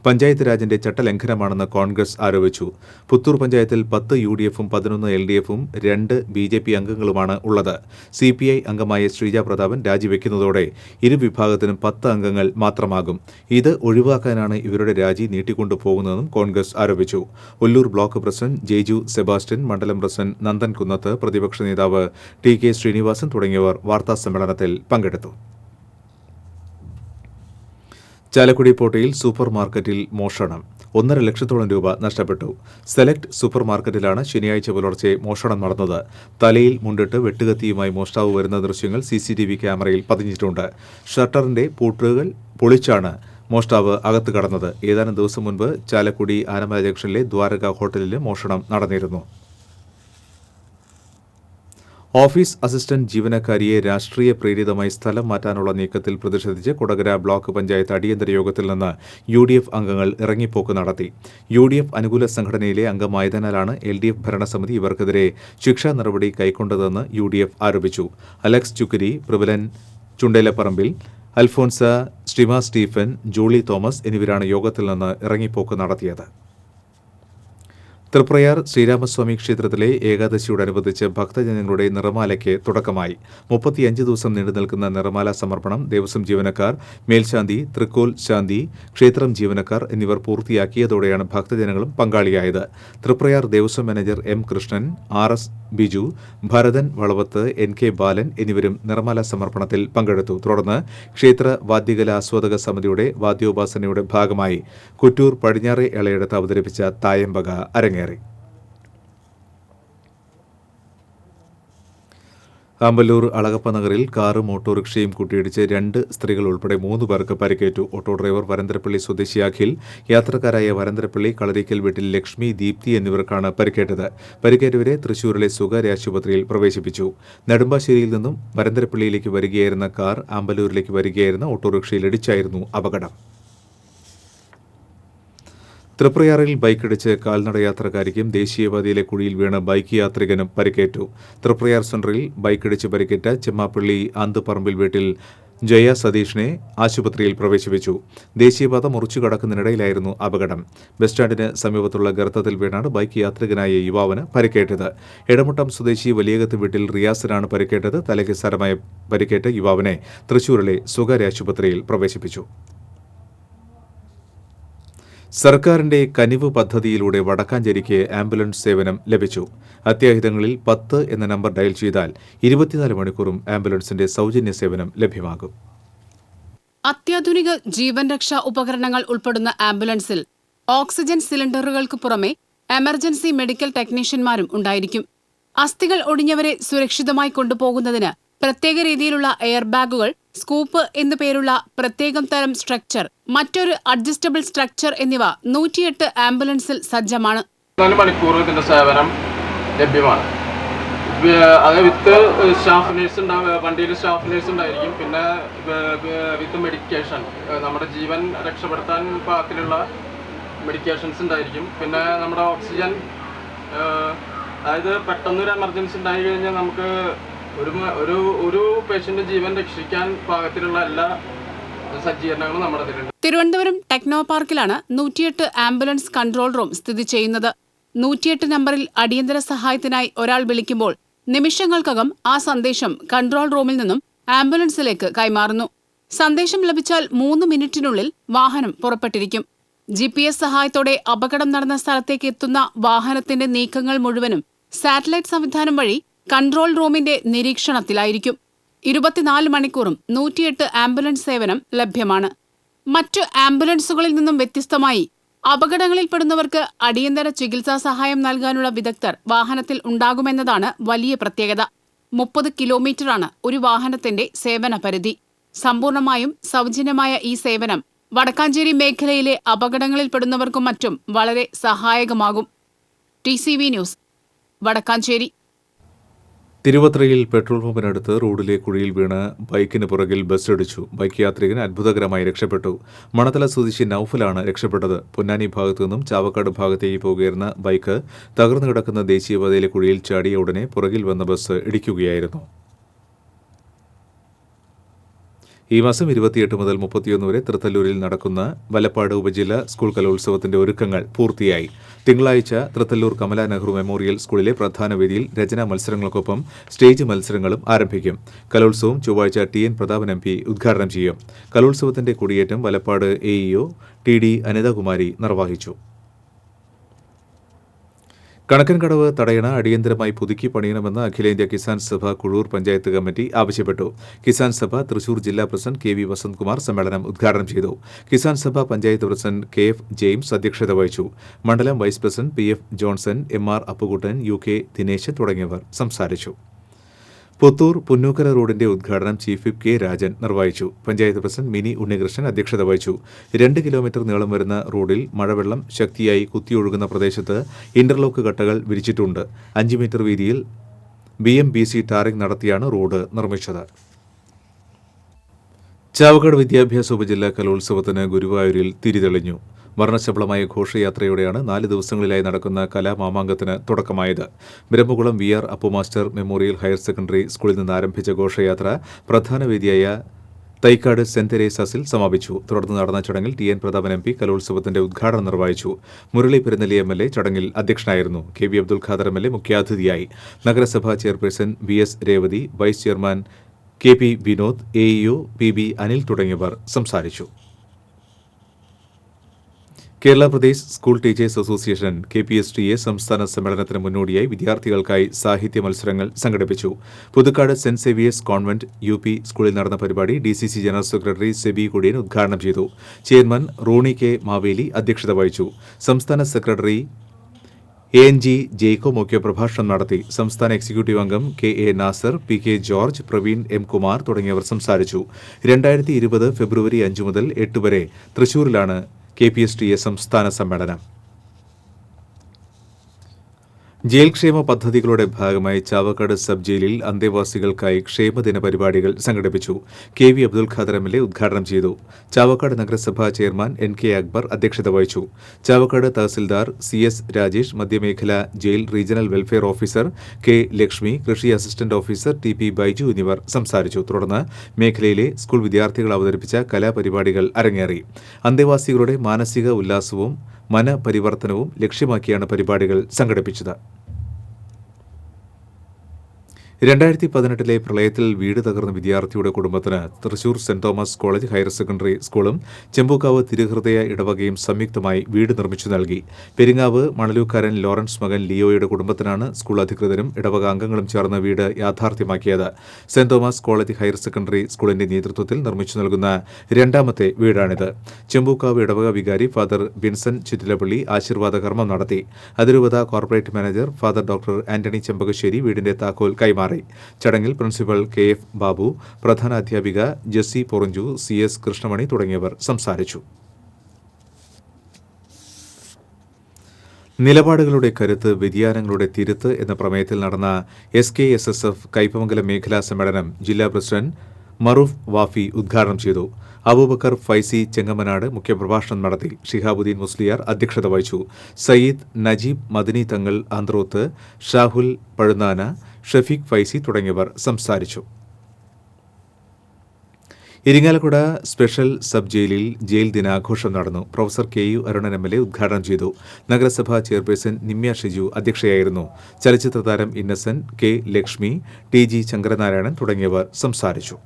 പഞ്ചായത്ത് രാജിന്റെ ചട്ടലംഘനമാണെന്ന് കോൺഗ്രസ് ആരോപിച്ചു. പുത്തൂർ പഞ്ചായത്തിൽ 10 UDFും 11 LDFും 2 BJP അംഗങ്ങളുമാണ് ഉള്ളത്. CPI അംഗമായ ശ്രീജ പ്രതാപൻ രാജിവെക്കുന്നതോടെ ഇരുവിഭാഗത്തിനും 10 അംഗങ്ങൾ മാത്രമാകും. ഇത് ഒഴിവാക്കാനാണ് ഇവരുടെ രാജി നീട്ടിക്കൊണ്ടുപോകുന്നതെന്നും കോൺഗ്രസ് ആരോപിച്ചു. Ollur block president Jaiju Sebastian, മണ്ഡലം പ്രസിഡന്റ് നന്ദൻ കുന്നത്ത്, പ്രതിപക്ഷ നേതാവ് TK ശ്രീനിവാസൻ തുടങ്ങിയവർ വാർത്താസമ്മേളനത്തിൽ പങ്കെടുത്തു. ചാലക്കുടി പോട്ടയിൽ സൂപ്പർ മാർക്കറ്റിൽ മോഷണം. 1.5 ലക്ഷത്തോളം രൂപ നഷ്ടപ്പെട്ടു. സെലക്ട് സൂപ്പർ മാർക്കറ്റിലാണ് ശനിയാഴ്ച പുലർച്ചെ മോഷണം നടന്നത്. തലയിൽ മുണ്ടിട്ട് വെട്ടുകത്തിയുമായി മോഷ്ടാവ് വരുന്ന ദൃശ്യങ്ങൾ CCTV ക്യാമറയിൽ പതിഞ്ഞിട്ടുണ്ട്. ഷട്ടറിന്റെ പൂട്ടുകൾ പൊളിച്ചാണ് മോഷ്ടാവ് അകത്ത് കടന്നത്. ഏതാനും ദിവസം മുൻപ് ചാലക്കുടി ആനമല ജംഗ്ഷനിലെ ദ്വാരക ഹോട്ടലിൽ മോഷണം നടന്നിരുന്നു. ഓഫീസ് അസിസ്റ്റന്റ് ജീവനക്കാരിയെ രാഷ്ട്രീയ പ്രേരിതമായി സ്ഥലം മാറ്റാനുള്ള നീക്കത്തിൽ പ്രതിഷേധിച്ച് കൊടകര ബ്ലോക്ക് പഞ്ചായത്ത് അടിയന്തര യോഗത്തിൽ നിന്ന് UDF അംഗങ്ങൾ ഇറങ്ങിപ്പോക്ക് നടത്തി. UDF അനുകൂല സംഘടനയിലെ അംഗമായതിനാലാണ് LDF ഭരണസമിതി ഇവർക്കെതിരെ ശിക്ഷാ നടപടി കൈക്കൊണ്ടതെന്ന് UDF ആരോപിച്ചു. Alex ചുക്രി, പ്രബലൻ Chundelaparambil, Alphonsa, സ്റ്റിമ Stephen, ജൂളി Thomas എന്നിവരാണ് യോഗത്തിൽ നിന്ന് ഇറങ്ങിപ്പോക്ക് നടത്തിയത്. തൃപ്രയാർ ശ്രീരാമസ്വാമി ക്ഷേത്രത്തിലെ ഏകാദശിയോടനുബന്ധിച്ച് ഭക്തജനങ്ങളുടെ നിറമാലയ്ക്ക് തുടക്കമായി. 35 ദിവസം നീണ്ടുനിൽക്കുന്ന നിറമാല സമർപ്പണം ദേവസ്വം ജീവനക്കാർ, മേൽശാന്തി, തൃക്കോൽ ശാന്തി, ക്ഷേത്രം ജീവനക്കാർ എന്നിവർ പൂർത്തിയാക്കിയതോടെയാണ് ഭക്തജനങ്ങളും പങ്കാളിയായത്. Triprayar Devaswom manager M. Krishnan, RS Biju, Bharathan Valavath, NK Balan എന്നിവരും നിറമാല സമർപ്പണത്തിൽ പങ്കെടുത്തു. തുടർന്ന് ക്ഷേത്ര വാദ്യകല ആസ്വാദക സമിതിയുടെ വാദ്യോപാസനയുടെ ഭാഗമായി കുറ്റൂർ പടിഞ്ഞാറെ എളയടത്ത് അവതരിപ്പിച്ച തായമ്പക അരങ്ങേറി. ആമ്പല്ലൂർ അളഗപ്പ നഗറിൽ കാറും ഓട്ടോറിക്ഷയും കൂട്ടിയിടിച്ച് 2 സ്ത്രീകൾ ഉൾപ്പെടെ 3 പേർക്ക് പരിക്കേറ്റു. ഓട്ടോ ഡ്രൈവർ വരന്തരപ്പള്ളി സ്വദേശി അഖിൽ, യാത്രക്കാരായ വരന്തരപ്പള്ളി കളരിക്കൽ വീട്ടിൽ ലക്ഷ്മി, ദീപ്തി എന്നിവർക്കാണ് പരിക്കേറ്റത്. പരിക്കേറ്റവരെ തൃശൂരിലെ സ്വകാര്യ ആശുപത്രിയിൽ പ്രവേശിപ്പിച്ചു. നെടുമ്പാശ്ശേരിയിൽ നിന്നും വരന്തരപ്പള്ളിയിലേക്ക് വരികയായിരുന്ന കാർ ആമ്പല്ലൂരിലേക്ക് വരികയായിരുന്ന ഓട്ടോറിക്ഷയിൽ ഇടിച്ചായിരുന്നു അപകടം. തൃപ്രയാറിൽ ബൈക്കിടിച്ച് കാൽനടയാത്രക്കാരിക്കും ദേശീയപാതയിലെ കുഴിയിൽ വീണ് ബൈക്ക് യാത്രികനും പരിക്കേറ്റു. തൃപ്രയാർ സെൻട്രലിൽ ബൈക്കിടിച്ച് പരിക്കേറ്റ ചെമ്മാപ്പള്ളി ആന്തുപറമ്പിൽ വീട്ടിൽ ജയ സതീഷിനെ ആശുപത്രിയിൽ പ്രവേശിപ്പിച്ചു. ദേശീയപാത മുറിച്ചു കടക്കുന്നതിനിടയിലായിരുന്നു അപകടം. ബസ് സ്റ്റാൻഡിന് സമീപത്തുള്ള ഗർത്തത്തിൽ വീണാണ് ബൈക്ക് യാത്രികനായ യുവാവിന് പരിക്കേറ്റത്. എടമുട്ടം സ്വദേശി വലിയകത്ത് വീട്ടിൽ റിയാസിനാണ് പരിക്കേറ്റത്. തലയ്ക്ക് സാരമായ പരിക്കേറ്റ യുവാവിനെ തൃശൂരിലെ സ്വകാര്യ ആശുപത്രിയിൽ പ്രവേശിപ്പിച്ചു. സർക്കാരിന്റെ കനിവ് പദ്ധതിയിലൂടെ വടക്കാഞ്ചേരിക്ക് ആംബുലൻസ് സേവനം ലഭിച്ചു. അത്യാഹിതങ്ങളിൽ 10 എന്ന നമ്പർ ഡയൽ ചെയ്താൽ 24 മണിക്കൂറും ആംബുലൻസിന്റെ സൗജന്യ സേവനം ലഭ്യമാകും. അത്യാധുനിക ജീവൻ രക്ഷാ ഉപകരണങ്ങൾ ഉൾപ്പെടുന്ന ആംബുലൻസിൽ ഓക്സിജൻ സിലിണ്ടറുകൾക്ക് പുറമെ എമർജൻസി മെഡിക്കൽ ടെക്നീഷ്യന്മാരും ഉണ്ടായിരിക്കും. അസ്ഥികൾ ഒടിഞ്ഞവരെ സുരക്ഷിതമായി കൊണ്ടുപോകുന്നതിന് പ്രത്യേക രീതിയിലുള്ള എയർ ബാഗുകൾ, സ്കൂപ്പ് എന്നു പേരുള്ള പ്രത്യേകം തരം സ്ട്രക്ചർ, മറ്റൊരു അഡ്ജസ്റ്റബിൾ സ്ട്രക്ചർ എന്നിവ 108 ആംബുലൻസിൽ സജ്ജമാണ്. 4 മണിക്കൂർ ഇതിന്റെ സേവനം ലഭ്യമാണ്. അത് വിത്ത് സ്റ്റാഫ് നേഴ്സ് ഉണ്ടാവും, വണ്ടിയിൽ സ്റ്റാഫ് നേഴ്സ് ഉണ്ടായിരിക്കും. പിന്നെ വിത്ത് മെഡിക്കേഷൻ, നമ്മുടെ ജീവൻ രക്ഷപ്പെടുത്താൻ പാകത്തിലുള്ള മെഡിക്കേഷൻസ് ഉണ്ടായിരിക്കും. പിന്നെ നമ്മുടെ ഓക്സിജൻ, അതായത് പെട്ടെന്നൊരു എമർജൻസി ഉണ്ടായി കഴിഞ്ഞാൽ നമുക്ക് ഒരു പേഷ്യന്റ് ജീവൻ രക്ഷിക്കാൻ പാകത്തിലുള്ള എല്ലാ സജ്ജീകരണങ്ങളും നമ്മുടെ ഇതിലുണ്ട്. തിരുവനന്തപുരം ടെക്നോ പാർക്കിലാണ് 108 ആംബുലൻസ് കൺട്രോൾ റൂം സ്ഥിതി ചെയ്യുന്നത്. 108 നമ്പറിൽ അടിയന്തര സഹായത്തിനായി ഒരാൾ വിളിക്കുമ്പോൾ നിമിഷങ്ങൾക്കകം ആ സന്ദേശം കൺട്രോൾ റൂമിൽ നിന്നും ആംബുലൻസിലേക്ക് കൈമാറുന്നു. സന്ദേശം ലഭിച്ചാൽ 3 മിനിറ്റിനുള്ളിൽ വാഹനം പുറപ്പെട്ടിരിക്കും. GPS സഹായത്തോടെ അപകടം നടന്ന സ്ഥലത്തേക്ക് എത്തുന്ന വാഹനത്തിന്റെ നീക്കങ്ങൾ മുഴുവനും സാറ്റലൈറ്റ് സംവിധാനം വഴി കൺട്രോൾ റൂമിന്റെ നിരീക്ഷണത്തിലായിരിക്കും. 24 മണിക്കൂറും 108 ആംബുലൻസ് സേവനം ലഭ്യമാണ്. മറ്റു ആംബുലൻസുകളിൽ നിന്നും വ്യത്യസ്തമായി അപകടങ്ങളിൽപ്പെടുന്നവർക്ക് അടിയന്തര ചികിത്സാ സഹായം നൽകാനുള്ള വിദഗ്ധർ വാഹനത്തിൽ ഉണ്ടാകുമെന്നതാണ് വലിയ പ്രത്യേകത. 30 കിലോമീറ്ററാണ് ഒരു വാഹനത്തിന്റെ സേവന പരിധി. സമ്പൂർണമായും സൗജന്യമായ ഈ സേവനം വടക്കാഞ്ചേരി മേഖലയിലെ അപകടങ്ങളിൽപ്പെടുന്നവർക്കും മറ്റും വളരെ സഹായകമാകും. TCV news, Vadakkanchery. തിരുവത്രയിൽ പെട്രോൾ പമ്പിനടുത്ത് റോഡിലെ കുഴിയിൽ വീണ് ബൈക്കിന് പുറകിൽ ബസ് ഇടിച്ചു. ബൈക്ക് യാത്രികൻ അത്ഭുതകരമായി രക്ഷപ്പെട്ടു. മണത്തല സ്വദേശി നൌഫലാണ് രക്ഷപ്പെട്ടത്. പൊന്നാനി ഭാഗത്തു നിന്നും ചാവക്കാട് ഭാഗത്തേക്ക് പോകുകയായിരുന്ന ബൈക്ക് തകർന്നു കിടക്കുന്ന ദേശീയപാതയിലെ കുഴിയിൽ ചാടിയ ഉടനെ പുറകിൽ വന്ന ബസ് ഇടിക്കുകയായിരുന്നു. ഈ മാസം 28 മുതൽ 31 വരെ തൃത്തല്ലൂരിൽ നടക്കുന്ന വലപ്പാട് ഉപജില്ലാ സ്കൂൾ കലോത്സവത്തിന്റെ ഒരുക്കങ്ങൾ പൂർത്തിയായി. തിങ്കളാഴ്ച തൃത്തല്ലൂർ കമലാ നെഹ്റു മെമ്മോറിയൽ സ്കൂളിലെ പ്രധാന വേദിയിൽ രചനാ മത്സരങ്ങൾക്കൊപ്പം സ്റ്റേജ് മത്സരങ്ങളും ആരംഭിക്കും. കലോത്സവം ചൊവ്വാഴ്ച TN പ്രതാപൻ MP ഉദ്ഘാടനം ചെയ്യും. കലോത്സവത്തിന്റെ കൊടിയേറ്റം വലപ്പാട് AEO TD അനിതകുമാരി നിർവഹിച്ചു. കണക്കൻകടവ് തടയണ അടിയന്തരമായി പുതുക്കി പണിയണമെന്ന് അഖിലേന്ത്യാ കിസാൻ സഭ കുഴൂർ പഞ്ചായത്ത് കമ്മിറ്റി ആവശ്യപ്പെട്ടു. കിസാൻ സഭ തൃശൂർ ജില്ലാ പ്രസിഡന്റ് കെ വി വസന്ത്കുമാർ സമ്മേളനം ഉദ്ഘാടനം ചെയ്തു. Kisan Sabha panchayat president K F James അധ്യക്ഷത വഹിച്ചു. മണ്ഡലം vice president P F Johnson, M R Appukuttan, U K Dineshan തുടങ്ങിയവർ സംസാരിച്ചു. പുത്തൂർ പുന്നൂക്കര റോഡിന്റെ ഉദ്ഘാടനം ചീഫ് വിപ്പ് കെ രാജൻ നിർവഹിച്ചു. പഞ്ചായത്ത് പ്രസിഡന്റ് മിനി ഉണ്ണികൃഷ്ണൻ അധ്യക്ഷത വഹിച്ചു. 2 കിലോമീറ്റർ നീളം വരുന്ന റോഡിൽ മഴവെള്ളം ശക്തിയായി കുത്തിയൊഴുകുന്ന പ്രദേശത്ത് ഇന്റർലോക്ക് കട്ടകൾ വിരിച്ചിട്ടുണ്ട്. 5 മീറ്റർ വീതിയിൽ BMBC ടാറിംഗ് നടത്തിയാണ് റോഡ് നിർമ്മിച്ചത്. ചാവക്കാട് വിദ്യാഭ്യാസ ഉപജില്ലാ കലോത്സവത്തിന് ഗുരുവായൂരിൽ തിരിതെളിഞ്ഞു. വർണ്ണശബളമായ ഘോഷയാത്രയോടെയാണ് 4 ദിവസങ്ങളിലായി നടക്കുന്ന കലാമാമാങ്കത്തിന് തുടക്കമായത്. Brahmakulam VR Appumaster memorial higher secondary സ്കൂളിൽ നിന്ന് ആരംഭിച്ച ഘോഷയാത്ര പ്രധാന വേദിയായ തൈക്കാട് സെന്റ് തെരേസാസിൽ സമാപിച്ചു. തുടർന്ന് നടന്ന ചടങ്ങിൽ TN പ്രതാപൻ MP കലോത്സവത്തിന്റെ ഉദ്ഘാടനം നിർവഹിച്ചു. മുരളി പെരുന്നെല്ലി MLA ചടങ്ങിൽ അധ്യക്ഷനായിരുന്നു. KV അബ്ദുൽ ഖാദർ MLA മുഖ്യാതിഥിയായി. നഗരസഭാ chairperson VS Revathi, vice chairman KP Vinod, AEO PB Anil തുടങ്ങിയവർ സംസാരിച്ചു. Kerala Pradesh school teachers association KPSTA സംസ്ഥാന സമ്മേളനത്തിന് മുന്നോടിയായി വിദ്യാർത്ഥികൾക്കായി സാഹിത്യ മത്സരങ്ങൾ സംഘടിപ്പിച്ചു. Puthukkad saint Xavier's convent UP സ്കൂളിൽ നടന്ന പരിപാടി DCC general secretary Seby Kudiyan ഉദ്ഘാടനം ചെയ്തു. ചെയർമാൻ റോണി K മാവേലി അധ്യക്ഷത വഹിച്ചു. സംസ്ഥാന സെക്രട്ടറി ANG ജെയ്ക്കോ മുഖ്യപ്രഭാഷണം നടത്തി. സംസ്ഥാന എക്സിക്യൂട്ടീവ് അംഗം KA Nasar, PK George, Praveen M Kumar തുടങ്ങിയവർ സംസാരിച്ചു. 2020 ഫെബ്രുവരി 5 മുതൽ 8 വരെ തൃശൂരിലാണ് KPSTA സംസ്ഥാന സമ്മേളനം. ജയിൽ ക്ഷേമ പദ്ധതികളുടെ ഭാഗമായി ചാവക്കാട് സബ് ജയിലിൽ അന്തേവാസികൾക്കായി ക്ഷേമദിന പരിപാടികൾ സംഘടിപ്പിച്ചു. KV അബ്ദുൽ ഖാദർ MLA ഉദ്ഘാടനം ചെയ്തു. ചാവക്കാട് നഗരസഭാ ചെയർമാൻ NK അക്ബർ അധ്യക്ഷത വഹിച്ചു. ചാവക്കാട് തഹസിൽദാർ CS രാജേഷ്, മധ്യമേഖല jail regional welfare officer K Lakshmi, കൃഷി അസിസ്റ്റന്റ് ഓഫീസർ TP ബൈജു എന്നിവർ സംസാരിച്ചു. തുടർന്ന് മേഖലയിലെ സ്കൂൾ വിദ്യാർത്ഥികൾ അവതരിപ്പിച്ച കലാപരിപാടികൾ അരങ്ങേറി. അന്തേവാസികളുടെ മാനസിക ഉല്ലാസവും മനപരിവർത്തനവും ലക്ഷ്യമാക്കിയാണ് പരിപാടികൾ സംഘടിപ്പിച്ചത്. 2018 പ്രളയത്തിൽ വീട് തകർന്ന വിദ്യാർത്ഥിയുടെ കുടുംബത്തിന് Thrissur saint Thomas college higher secondary സ്കൂളും ചെമ്പൂക്കാവ് തിരുഹൃദയ ഇടവകയും സംയുക്തമായി വീട് നിർമ്മിച്ചു നൽകി. പെരിങ്ങാവ് മണലൂക്കാരൻ ലോറൻസ് മകൻ ലിയോയുടെ കുടുംബത്തിനാണ് സ്കൂൾ അധികൃതരും ഇടവക അംഗങ്ങളും ചേർന്ന് വീട് യാഥാർത്ഥ്യമാക്കിയത്. Saint Thomas college higher secondary സ്കൂളിന്റെ നേതൃത്വത്തിൽ നിർമ്മിച്ചു നൽകുന്ന 2ാമത്തെ വീടാണിത്. ചെമ്പൂക്കാവ് ഇടവക വികാരി ഫാദർ ബിൻസൻ ചിറ്റിലപ്പള്ളി ആശീർവാദ കർമ്മം നടത്തി. അതിരൂപത corporate manager father doctor Antony Chembakassery വീടിന്റെ താക്കോൽ കൈമാറി. ചടങ്ങിൽ പ്രിൻസിപ്പൽ KF ബാബു, പ്രധാന അധ്യാപിക ജെസ്സി പൊറഞ്ചു, CS കൃഷ്ണമണി തുടങ്ങിയവർ സംസാരിച്ചു. നിലപാടുകളുടെ കരുത്ത്, വ്യതിയാനങ്ങളുടെ തിരുത്ത് എന്ന പ്രമേയത്തിൽ നടന്ന SKSSF കയ്പമംഗലം മേഖലാ സമ്മേളനം ജില്ലാ പ്രസിഡന്റ് മറൂഫ് വാഫി ഉദ്ഘാടനം ചെയ്തു. അബൂബക്കർ ഫൈസി ചെങ്ങമനാട് മുഖ്യപ്രഭാഷണം നടത്തി. ഷിഹാബുദ്ദീൻ മുസ്ലിയാർ അധ്യക്ഷത വഹിച്ചു. സയ്യിദ് നജീബ് മദനി തങ്ങൾ ആന്ത്രോത്ത്, ഷാഹുൽ പഴുന്നാന, ഷഫീഖ് ഫൈസി തുടങ്ങിയവർ സംസാരിച്ചു. ഇരിങ്ങാലക്കുട സ്പെഷ്യൽ സബ് ജയിലിൽ ജയിൽ ദിനാഘോഷം നടന്നു. പ്രൊഫസർ KU അരുണൻ MLA ഉദ്ഘാടനം ചെയ്തു. നഗരസഭാ ചെയർപേഴ്സൺ നിമ്യ ഷിജു അധ്യക്ഷയായിരുന്നു. ചലച്ചിത്ര താരം ഇന്നസെന്റ്, K ലക്ഷ്മി, TG ശങ്കരനാരായണൻ തുടങ്ങിയവർ സംസാരിച്ചു.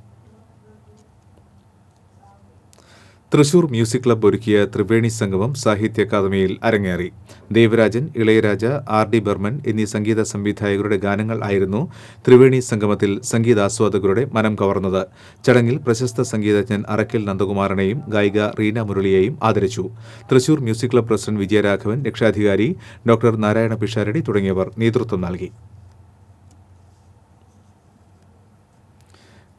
തൃശൂർ മ്യൂസിക് ക്ലബ്ബ് ഒരുക്കിയ ത്രിവേണി സംഗമം സാഹിത്യ അക്കാദമിയിൽ അരങ്ങേറി. ദേവരാജൻ, ഇളയരാജ, RD ബർമൻ എന്നീ സംഗീത സംവിധായകരുടെ ഗാനങ്ങൾ ആയിരുന്നു ത്രിവേണി സംഗമത്തിൽ സംഗീതാസ്വാദകരുടെ മനം കവർന്നത്. ചടങ്ങിൽ പ്രശസ്ത സംഗീതജ്ഞൻ അറക്കൽ നന്ദകുമാറിനെയും ഗായിക റീന മുരളിയെയും ആദരിച്ചു. Thrissur music club president Vijayaraghavan, രക്ഷാധികാരി ഡോക്ടർ നാരായണ പിഷാരടി തുടങ്ങിയവർ നേതൃത്വം നൽകി.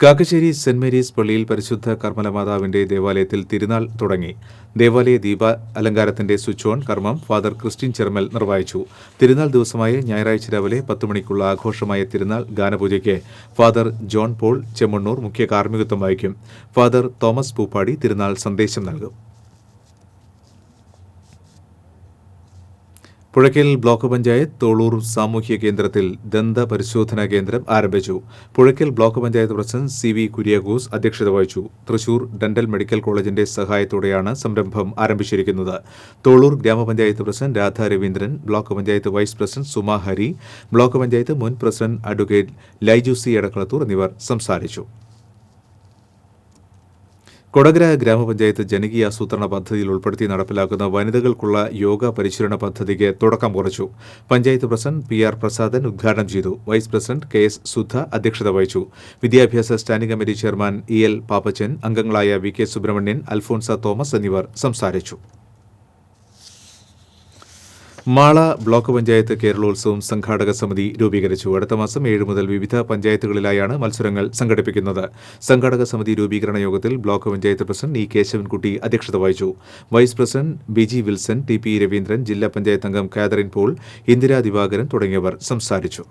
കാക്കശ്ശേരി സെന്റ് മേരീസ് പള്ളിയിൽ പരിശുദ്ധ കർമ്മലമാതാവിന്റെ ദേവാലയത്തിൽ തിരുനാൾ തുടങ്ങി. ദേവാലയ ദീപ അലങ്കാരത്തിന്റെ സ്വിച്ച് ഓൺ കർമ്മം ഫാദർ ക്രിസ്ത്യൻ ചെർമൽ നിർവഹിച്ചു. തിരുനാൾ ദിവസമായ ഞായറാഴ്ച രാവിലെ 10 മണിക്കുള്ള ആഘോഷമായ തിരുനാൾ ഗാനപൂജയ്ക്ക് ഫാദർ ജോൺ പോൾ ചെമ്മണ്ണൂർ മുഖ്യ കാർമ്മികത്വം വഹിക്കും. ഫാദർ തോമസ് പൂപ്പാടി തിരുനാൾ സന്ദേശം നൽകും. പുഴയ്ക്കൽ ബ്ലോക്ക് പഞ്ചായത്ത് തോളൂർ സാമൂഹ്യ കേന്ദ്രത്തിൽ ദന്ത പരിശോധനാ കേന്ദ്രം ആരംഭിച്ചു. Puzhakkal block panchayat president CV Kuriakose അധ്യക്ഷത വഹിച്ചു. തൃശൂർ ഡെന്റൽ മെഡിക്കൽ കോളേജിന്റെ സഹായത്തോടെയാണ് സംരംഭം ആരംഭിച്ചിരിക്കുന്നത്. Tholur gramapanchayat president Radha Raveendran, block panchayat vice president Suma Hari, block panchayat മുൻ president advocate Laiju C Edakkalathur എന്നിവർ സംസാരിച്ചു. കൊടകര ഗ്രാമപഞ്ചായത്ത് ജനകീയാസൂത്രണ പദ്ധതിയിൽ ഉൾപ്പെടുത്തി നടപ്പിലാക്കുന്ന വനിതകൾക്കുള്ള യോഗ പരിശീലന പദ്ധതിക്ക് തുടക്കം കുറിച്ചു. പഞ്ചായത്ത് പ്രസിഡന്റ് PR പ്രസാദൻ ഉദ്ഘാടനം ചെയ്തു. വൈസ് പ്രസിഡന്റ് KS സുധ അധ്യക്ഷത വഹിച്ചു. വിദ്യാഭ്യാസ standing committee chairman EL Pappachan, അംഗങ്ങളായ VK സുബ്രഹ്മണ്യൻ, അൽഫോൺസ തോമസ് എന്നിവർ സംസാരിച്ചു. മാള ബ്ലോക്ക് പഞ്ചായത്ത് കേരളോത്സവം സംഘാടക സമിതി രൂപീകരിച്ചു. അടുത്ത മാസം 7 മുതൽ വിവിധ പഞ്ചായത്തുകളിലായാണ് മത്സരങ്ങൾ സംഘടിപ്പിക്കുന്നത്. സംഘാടക സമിതി രൂപീകരണ യോഗത്തിൽ block panchayat president E Keshavankutty അധ്യക്ഷത വഹിച്ചു. Vice president BG Wilson, TP Raveendran, ജില്ലാ പഞ്ചായത്ത് അംഗം കാതറിൻ പോൾ, ഇന്ദിരാ ദിവാകരൻ തുടങ്ങിയവർ സംസാരിച്ചു.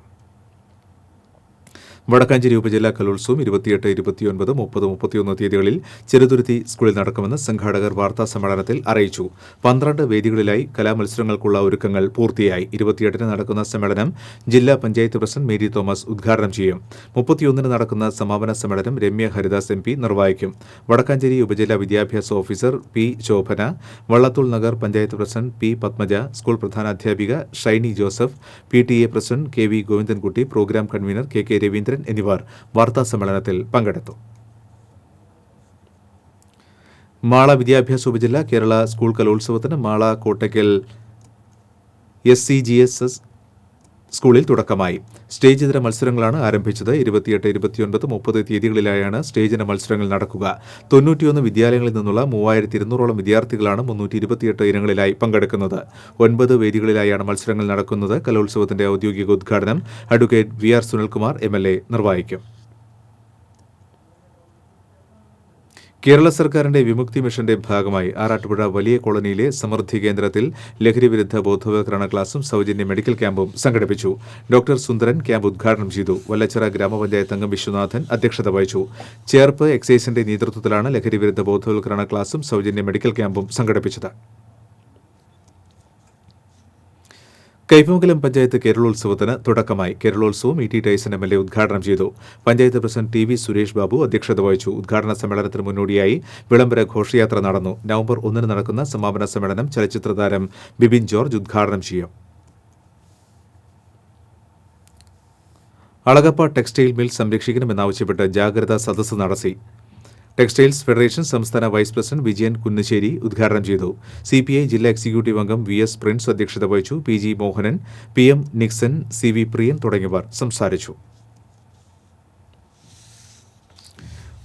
വടക്കാഞ്ചേരി ഉപജില്ലാ കലോത്സവം 28, 29, 30, 31 തീയതികളിൽ ചെറുതുരുത്തി സ്കൂളിൽ നടക്കുമെന്ന് സംഘാടകർ വാർത്താ സമ്മേളനത്തിൽ അറിയിച്ചു. 12 വേദികളിലായി കലാമത്സരങ്ങൾക്കുള്ള ഒരുക്കങ്ങൾ പൂർത്തിയായി. 28-ന് നടക്കുന്ന സമ്മേളനം ജില്ലാ പഞ്ചായത്ത് പ്രസിഡന്റ് മേരി തോമസ് ഉദ്ഘാടനം ചെയ്യും. 31-ന് നടക്കുന്ന സമാപന സമ്മേളനം രമ്യ ഹരിദാസ് MP നിർവഹിക്കും. വടക്കാഞ്ചേരി ഉപജില്ലാ വിദ്യാഭ്യാസ officer P Shobhana, Vallathol Nagar panchayat president P Padmaja, school പ്രധാനാധ്യാപിക Shiny Joseph, PTA president KV Govindankutty, programme convenor KK Raveendran എന്നിവർ വാർത്താസമ്മേളനത്തിൽ പങ്കെടുത്തു. മാള വിദ്യാഭ്യാസ ഉപജില്ല കേരള സ്കൂൾ കലോത്സവത്തിന് മാള കോട്ടയ്ക്കൽ SCGSS സ്കൂളിൽ തുടക്കമായി. സ്റ്റേജ് ഇതര മത്സരങ്ങളാണ് ആരംഭിച്ചത്. 28, 29, 30 തീയതികളിലായാണ് സ്റ്റേജിന് മത്സരങ്ങൾ നടക്കുക. 91 വിദ്യാലയങ്ങളിൽ നിന്നുള്ള 3200ഓളം വിദ്യാർത്ഥികളാണ് 328 ഇനങ്ങളിലായി പങ്കെടുക്കുന്നത്. 9 വേദികളിലായാണ് മത്സരങ്ങൾ നടക്കുന്നത്. കലോത്സവത്തിന്റെ ഔദ്യോഗിക ഉദ്ഘാടനം അഡ്വക്കേറ്റ് VR സുനിൽകുമാർ MLA നിർവഹിക്കും. കേരള സർക്കാരിന്റെ വിമുക്തി മിഷന്റെ ഭാഗമായി ആറാട്ടുപുഴ വലിയ കോളനിയിലെ സമൃദ്ധി കേന്ദ്രത്തിൽ ലഹരിവിരുദ്ധ ബോധവൽക്കരണ ക്ലാസും സൗജന്യ മെഡിക്കൽ ക്യാമ്പും സംഘടിപ്പിച്ചു. ഡോക്ടർ സുന്ദരൻ ക്യാമ്പ് ഉദ്ഘാടനം ചെയ്തു. വല്ലച്ചിറ ഗ്രാമപഞ്ചായത്ത് അംഗം വിശ്വനാഥൻ അധ്യക്ഷത വഹിച്ചു. ചേർപ്പ് എക്സൈസിന്റെ നേതൃത്വത്തിലാണ് ലഹരിവിരുദ്ധ ബോധവൽക്കരണ ക്ലാസും സൗജന്യ മെഡിക്കൽ ക്യാമ്പും സംഘടിപ്പിച്ചത്. കൈപ്പമംഗലം പഞ്ചായത്ത് കേരളോത്സവത്തിന് തുടക്കമായി. കേരളോത്സവം ET ടൈസൺ MLA ഉദ്ഘാടനം ചെയ്തു. പഞ്ചായത്ത് പ്രസിഡന്റ് TV സുരേഷ് ബാബു അധ്യക്ഷത വഹിച്ചു. ഉദ്ഘാടന സമ്മേളനത്തിന് മുന്നോടിയായി വിളംബര ഘോഷയാത്ര നടന്നു. നവംബർ 1-ന് നടക്കുന്ന സമാപന സമ്മേളനം ചലച്ചിത്ര താരം ബിബിൻ ജോർജ് ഉദ്ഘാടനം ചെയ്യും. അളഗപ്പ ടെക്സ്റ്റൈൽ മിൽ സംരക്ഷിക്കണമെന്നാവശ്യപ്പെട്ട് ജാഗ്രതാ സദസ്സ് നടത്തി. ടെക്സ്റ്റൈൽസ് ഫെഡറേഷൻ സംസ്ഥാന വൈസ് പ്രസിഡന്റ് വിജയൻ കുന്നശ്ശേരി ഉദ്ഘാടനം ചെയ്തു. CPI ജില്ലാ എക്സിക്യൂട്ടീവ് അംഗം VS പ്രിൻസ് അധ്യക്ഷത വഹിച്ചു. PG Mohanan, PM Nixon, CV പ്രിയൻ തുടങ്ങിയവർ സംസാരിച്ചു.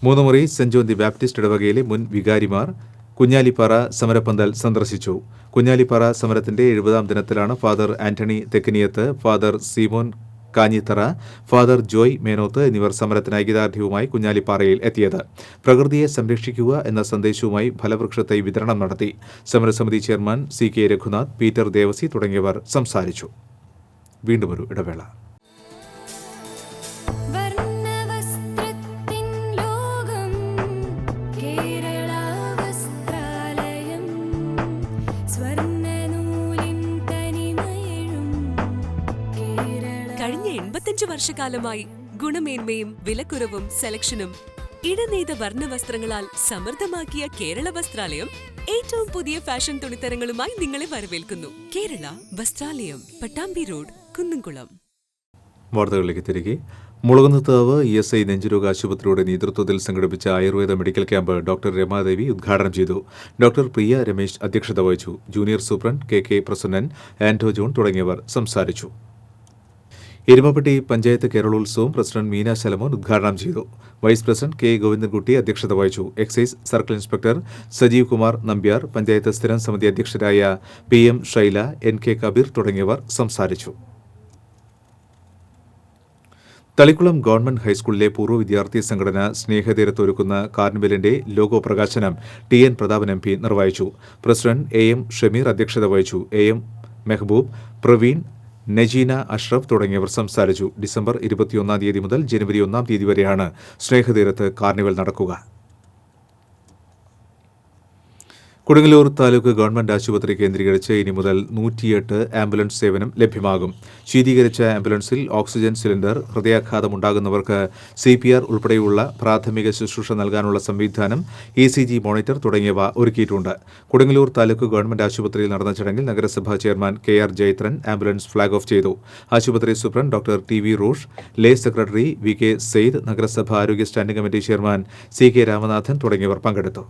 Moonnumuri saint John the Baptist ഇടവകയിലെ മുൻ വികാരിമാർ കുഞ്ഞാലിപ്പാറ സമരപ്പന്തൽ സന്ദർശിച്ചു. കുഞ്ഞാലിപ്പാറ സമരത്തിന്റെ 70-ാം ദിനത്തിലാണ് father Antony Thekkiniyath, father Seemon Kanjithara, father Joy Menoth എന്നിവർ സമരത്തിന് ഐക്യദാർഢ്യവുമായി കുഞ്ഞാലിപ്പാറയിൽ എത്തിയത്. പ്രകൃതിയെ സംരക്ഷിക്കുക എന്ന സന്ദേശവുമായി ഫലവൃക്ഷ തൈ വിതരണം നടത്തി. സമരസമിതി chairman CK Raghunath, Peter Devasy തുടങ്ങിയവർ സംസാരിച്ചു. വീണ്ടും ഒരു ഇടവേള. കഴിഞ്ഞ 85 വർഷക്കാലമായി ഗുണമേന്മയും വിലക്കുറവും സെലക്ഷനും ഇടനെയ്ത വർണ്ണവസ്ത്രങ്ങളാൽ സമൃദ്ധമാക്കിയ കേരള വസ്ത്രാലയം ഏറ്റവും പുതിയ ഫാഷൻ തുണിത്തരങ്ങളുമായി നിങ്ങളെ വരവേൽക്കുന്നു. കേരള വസ്ത്രാലയം, പട്ടാമ്പി റോഡ്, കുന്നംകുളം. വാർത്തകളിലേക്ക് തിരികെ. മുളകുന്നത്താവ് ESI നെഞ്ചുരോഗ ആശുപത്രിയുടെ നേതൃത്വത്തിൽ സംഘടിപ്പിച്ച Ayurveda medical camp doctor Ramadevi ഉദ്ഘാടനം ചെയ്തു. ഡോക്ടർ പ്രിയ രമേശ് അധ്യക്ഷത വഹിച്ചു. Junior superintendent KK Prasannan, Anto John തുടങ്ങിയവർ സംസാരിച്ചു. എരുമപ്പെട്ടി പഞ്ചായത്ത് കേരളോത്സവം പ്രസിഡന്റ് മീന ശലമോൻ ഉദ്ഘാടനം ചെയ്തു. വൈസ് പ്രസിഡന്റ് K ഗോവിന്ദൻകുട്ടി അധ്യക്ഷത വഹിച്ചു. Excise circle inspector Sajeev Kumar Nambiar, panchayat സ്ഥിരം സമിതി അധ്യക്ഷരായ PM ഷൈല, NK കബീർ തുടങ്ങിയവർ സംസാരിച്ചു. തളിക്കുളം ഗവൺമെന്റ് ഹൈസ്കൂളിലെ പൂർവ്വ വിദ്യാർത്ഥി സംഘടന സ്നേഹതീരത്ത് ഒരുക്കുന്ന കാർണിവലിന്റെ ലോഗോ പ്രകാശനം TN പ്രതാപൻ MP നിർവഹിച്ചു. പ്രസിഡന്റ് AM ഷമീർ അധ്യക്ഷത വഹിച്ചു. AM മെഹബൂബ്, പ്രവീൺ, നജീന അഷ്റഫ് തുടങ്ങിയവർ സംസാരിച്ചു. ഡിസംബർ 21-ാം തീയതി മുതൽ ജനുവരി 1-ാം തീയതി വരെയാണ് സ്നേഹതീരത്ത് കാർണിവൽ നടക്കുക. കൊടുങ്ങല്ലൂർ താലൂക്ക് ഗവൺമെന്റ് ആശുപത്രി കേന്ദ്രീകരിച്ച് ഇനി മുതൽ 108 ആംബുലൻസ് സേവനം ലഭ്യമാകും. ശീതീകരിച്ച ആംബുലൻസിൽ ഓക്സിജൻ സിലിണ്ടർ, ഹൃദയാഘാതമുണ്ടാകുന്നവർക്ക് CPR ഉൾപ്പെടെയുള്ള പ്രാഥമിക ശുശ്രൂഷ നൽകാനുള്ള സംവിധാനം, ECG മോണിറ്റർ തുടങ്ങിയവ ഒരുക്കിയിട്ടുണ്ട്. കൊടുങ്ങല്ലൂർ താലൂക്ക് ഗവൺമെന്റ് ആശുപത്രിയിൽ നടന്ന ചടങ്ങിൽ നഗരസഭാ chairman KR Jayathran ambulance flag off ചെയ്തു. ആശുപത്രി superintendent doctor TV Rosh, lay secretary VK Sayed, നഗരസഭാ ആരോഗ്യ standing committee chairman CK Ramanathan തുടങ്ങിയവർ പങ്കെടുത്തു.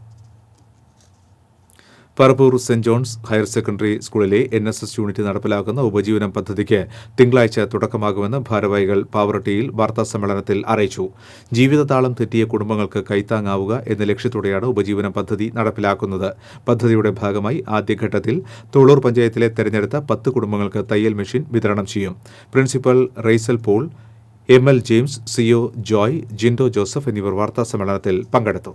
Parappur saint John's higher secondary സ്കൂളിലെ NSS യൂണിറ്റ് നടപ്പിലാക്കുന്ന ഉപജീവനം പദ്ധതിക്ക് തിങ്കളാഴ്ച തുടക്കമാകുമെന്ന് ഭാരവാഹികൾ പാവറട്ടിയിൽ വാർത്താസമ്മേളനത്തിൽ അറിയിച്ചു. ജീവിതതാളം തെറ്റിയ കുടുംബങ്ങൾക്ക് കൈത്താങ്ങാവുക എന്ന ലക്ഷ്യത്തോടെയാണ് ഉപജീവനം പദ്ധതി നടപ്പിലാക്കുന്നത്. പദ്ധതിയുടെ ഭാഗമായി ആദ്യഘട്ടത്തിൽ തുളൂർ പഞ്ചായത്തിലെ തെരഞ്ഞെടുത്ത 10 കുടുംബങ്ങൾക്ക് തയ്യൽ മെഷീൻ വിതരണം ചെയ്യും. Principal Raisal Paul, ML James, CO Joy, Jindo Joseph എന്നിവർ വാർത്താസമ്മേളനത്തിൽ പങ്കെടുത്തു.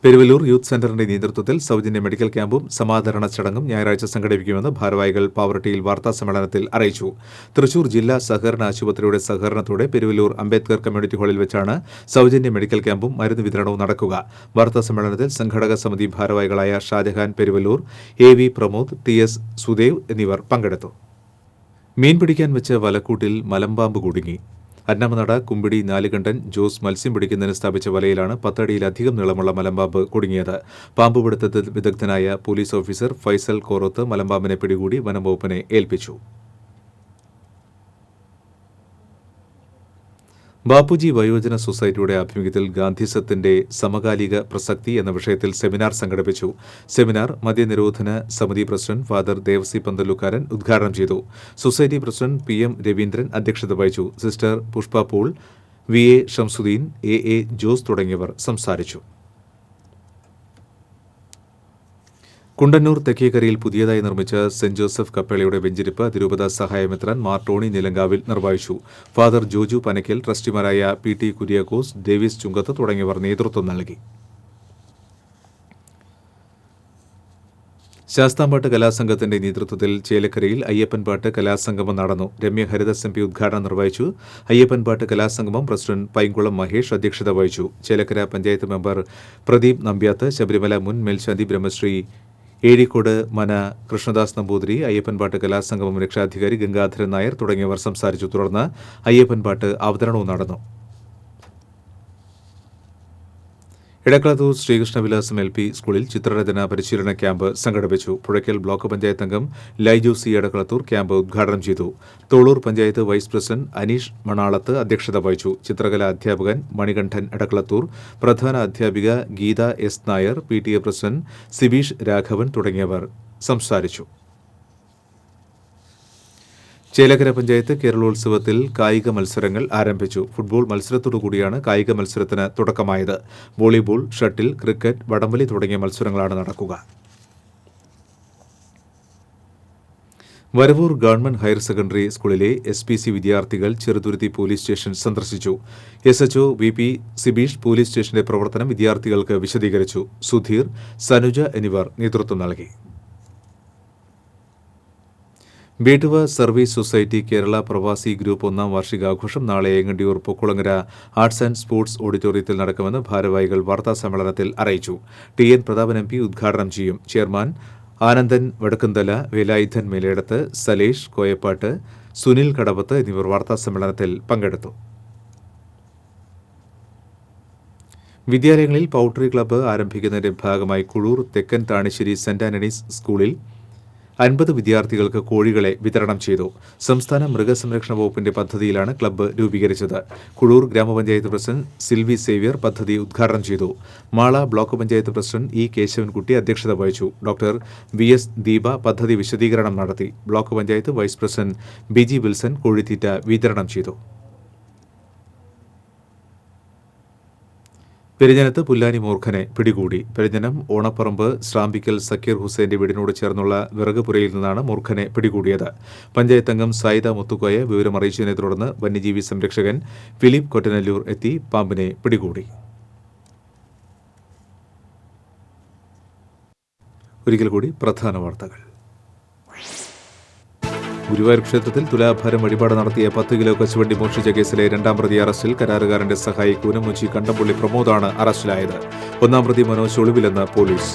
പെരുവല്ലൂർ യൂത്ത് സെന്ററിന്റെ നേതൃത്വത്തിൽ സൗജന്യ മെഡിക്കൽ ക്യാമ്പും സമാധരണ ചടങ്ങും ഞായറാഴ്ച സംഘടിപ്പിക്കുമെന്ന് ഭാരവാഹികൾ പാവറട്ടിയിൽ വാർത്താസമ്മേളനത്തിൽ അറിയിച്ചു. തൃശൂർ ജില്ലാ സഹകരണ ആശുപത്രിയുടെ സഹകരണത്തോടെ പെരുവല്ലൂർ അംബേദ്കർ കമ്മ്യൂണിറ്റി ഹാളിൽ വെച്ചാണ് സൗജന്യ മെഡിക്കൽ ക്യാമ്പും മരുന്ന് വിതരണവും നടക്കുക. വാർത്താസമ്മേളനത്തിൽ സംഘടക സമിതി ഭാരവാഹികളായ ഷാജഹാൻ പെരുവല്ലൂർ, AV പ്രമോദ്, TS സുദേവ് എന്നിവർ പങ്കെടുത്തു. മീൻ പിടിക്കാൻ വെച്ച വലക്കൂട്ടിൽ മലമ്പാമ്പ് കുടുങ്ങി. അന്നമനട കുമ്പിടി നാലുകണ്ഠൻ ജോസ് മത്സ്യം പിടിക്കുന്നതിന് സ്ഥാപിച്ച വലയിലാണ് 10 അടിയിലധികം നീളമുള്ള മലമ്പാമ്പ് കുടുങ്ങിയത്. പാമ്പുപിടുത്തത്തിൽ വിദഗ്ധനായ പോലീസ് ഓഫീസർ ഫൈസൽ കോറോത്ത് മലമ്പാമ്പിനെ പിടികൂടി വനം വകുപ്പിനെ ഏൽപ്പിച്ചു. ബാപ്പുജി വയോജന സൊസൈറ്റിയുടെ ആഭിമുഖ്യത്തിൽ ഗാന്ധിസത്തിന്റെ സമകാലിക പ്രസക്തി എന്ന വിഷയത്തിൽ സെമിനാർ സംഘടിപ്പിച്ചു. സെമിനാർ മദ്യനിരോധന സമിതി പ്രസിഡന്റ് ഫാദർ ദേവസി പന്തലുകാരൻ ഉദ്ഘാടനം ചെയ്തു. സൊസൈറ്റി പ്രസിഡന്റ് PM രവീന്ദ്രൻ അധ്യക്ഷത വഹിച്ചു. Sister Pushpa Paul, VA Shamsuddin, AA Jose തുടങ്ങിയവർ സംസാരിച്ചു. കുണ്ടന്നൂർ തെക്കേക്കരയിൽ പുതിയതായി നിർമ്മിച്ച സെന്റ് ജോസഫ് കപ്പേളയുടെ വെഞ്ചിരിപ്പ് അതിരൂപത സഹായമെത്രാൻ മാർ ടോണി നിലങ്കാവിൽ നിർവഹിച്ചു. ഫാദർ ജോജു പനക്കൽ, ട്രസ്റ്റിമാരായ PT കുര്യാക്കോസ്, ഡേവിസ് ചുങ്കത്ത് തുടങ്ങിയവർ നേതൃത്വം നൽകി. ശാസ്താംപാട്ട് കലാസംഘത്തിന്റെ നേതൃത്വത്തിൽ ചേലക്കരയിൽ അയ്യപ്പൻപാട്ട് കലാസംഗമം നടന്നു. രമ്യ ഹരിദാസ് MP ഉദ്ഘാടനം നിർവഹിച്ചു. അയ്യപ്പൻപാട്ട് കലാസംഗമം പ്രസിഡന്റ് പൈങ്കുളം മഹേഷ് അധ്യക്ഷത വഹിച്ചു. ചേലക്കര പഞ്ചായത്ത് മെമ്പർ പ്രദീപ് നമ്പ്യാത്ത്, ശബരിമല മുൻ മേൽശാന്തി ബ്രഹ്മശ്രീ ഏഴിക്കോട് മന കൃഷ്ണദാസ് നമ്പൂതിരി, അയ്യപ്പൻപാട്ട് കലാസംഗമം രക്ഷാധികാരി ഗംഗാധരൻ നായർ തുടങ്ങിയവർ സംസാരിച്ചു. തുടർന്ന് അയ്യപ്പൻപാട്ട് അവതരണവും നടന്നു. എടക്കളത്തൂർ ശ്രീകൃഷ്ണവിലാസം LP സ്കൂളിൽ ചിത്രരചന പരിശീലന ക്യാമ്പ് സംഘടിപ്പിച്ചു. പുഴയ്ക്കൽ ബ്ലോക്ക് പഞ്ചായത്ത് അംഗം ലൈജു C എടക്കളത്തൂർ ക്യാമ്പ് ഉദ്ഘാടനം ചെയ്തു. തോളൂർ പഞ്ചായത്ത് വൈസ് പ്രസിഡന്റ് അനീഷ് മണാളത്ത് അധ്യക്ഷത വഹിച്ചു. ചിത്രകലാ അധ്യാപകൻ മണികണ്ഠൻ എടക്കളത്തൂർ, പ്രധാന അധ്യാപിക Geetha S Nair, PTA president Sibeesh Raghavan തുടങ്ങിയവർ സംസാരിച്ചു. ചേലക്കര പഞ്ചായത്ത് കേരളോത്സവത്തിൽ കായിക മത്സരങ്ങൾ ആരംഭിച്ചു. ഫുട്ബോൾ മത്സരത്തോടുകൂടിയാണ് കായിക മത്സരത്തിന് തുടക്കമായത്. വോളിബോൾ, ഷട്ടിൽ, ക്രിക്കറ്റ്, വടംവലി തുടങ്ങിയ മത്സരങ്ങളാണ് നടക്കുക. വരവൂർ ഗവൺമെന്റ് ഹയർ സെക്കൻഡറി സ്കൂളിലെ SPC വിദ്യാർത്ഥികൾ ചെറുതുരുത്തി പോലീസ് സ്റ്റേഷൻ സന്ദർശിച്ചു. SHO VP സിബീഷ് പോലീസ് സ്റ്റേഷന്റെ പ്രവർത്തനം വിദ്യാർത്ഥികൾക്ക് വിശദീകരിച്ചു. സുധീർ, സനുജ എന്നിവർ നേതൃത്വം നൽകി. ബേട്ടുവ സർവീസ് സൊസൈറ്റി കേരള പ്രവാസി ഗ്രൂപ്പ് 1ാം വാർഷികാഘോഷം നാളെ Engandiyur Pokkulangara arts and sports ഓഡിറ്റോറിയത്തിൽ നടക്കുമെന്ന് ഭാരവാഹികൾ വാർത്താസമ്മേളനത്തിൽ അറിയിച്ചു. TN പ്രതാപൻ MP ഉദ്ഘാടനം ചെയ്യും. ചെയർമാൻ ആനന്ദൻ വടക്കുംതല, വേലായുധൻ മേലേടത്ത്, സലേഷ് കോയപ്പാട്ട്, സുനിൽ കടവത്ത് എന്നിവർ വാർത്താസമ്മേളനത്തിൽ പങ്കെടുത്തു. വിദ്യാലയങ്ങളിൽ പൌൾട്രി ക്ലബ്ബ് ആരംഭിക്കുന്നതിന്റെ ഭാഗമായി കുഴൂർ തെക്കൻ താണിശ്ശേരി സെന്റ് ആന്റണീസ് സ്കൂളിൽ 50 വിദ്യാർത്ഥികൾക്ക് കോഴികളെ വിതരണം ചെയ്തു. സംസ്ഥാന മൃഗസംരക്ഷണ വകുപ്പിന്റെ പദ്ധതിയിലാണ് ക്ലബ്ബ് രൂപീകരിച്ചത്. കുഴൂർ ഗ്രാമപഞ്ചായത്ത് പ്രസിഡന്റ് സിൽവി സേവ്യർ പദ്ധതി ഉദ്ഘാടനം ചെയ്തു. Mala block panchayat president E Keshavankutty അധ്യക്ഷത വഹിച്ചു. ഡോക്ടർ VS ദീപ പദ്ധതി വിശദീകരണം നടത്തി. Block panchayat vice president BG Wilson കോഴിത്തീറ്റ വിതരണം ചെയ്തു. പെരിഞ്ഞനത്ത് പുല്ലാനി മൂർഖനെ പിടികൂടി. പെരിഞ്ഞനം ഓണപ്പറമ്പ് സ്രാമ്പിക്കൽ സക്കീർ ഹുസൈന്റെ വീടിനോട് ചേർന്നുള്ള വിറകുപുരയിൽ നിന്നാണ് മൂർഖനെ പിടികൂടിയത്. പഞ്ചായത്ത് അംഗം സായിദ മുത്തുക്കോയെ വിവരമറിയിച്ചതിനെ തുടർന്ന് വന്യജീവി സംരക്ഷകൻ ഫിലിപ്പ് കൊറ്റനല്ലൂർ എത്തി പാമ്പിനെ പിടികൂടി. ഒരിക്കൽ കൂടി പ്രധാന വാർത്തകൾ. ഗുരുവായൂർ ക്ഷേത്രത്തിൽ തുലാഭാരം വഴിപാട് നടത്തിയ 10 കിലോ കശുവണ്ടി മോഷ്ടിച്ച കേസിലെ രണ്ടാം പ്രതി അറസ്റ്റിൽ. കരാറുകാരന്റെ സഹായി കൂനമുച്ചി കണ്ടംപുള്ളി പ്രമോദാണ് അറസ്റ്റിലായത്. ഒന്നാം പ്രതി മനോജ് ഒളിവിലെന്ന് പോലീസ്.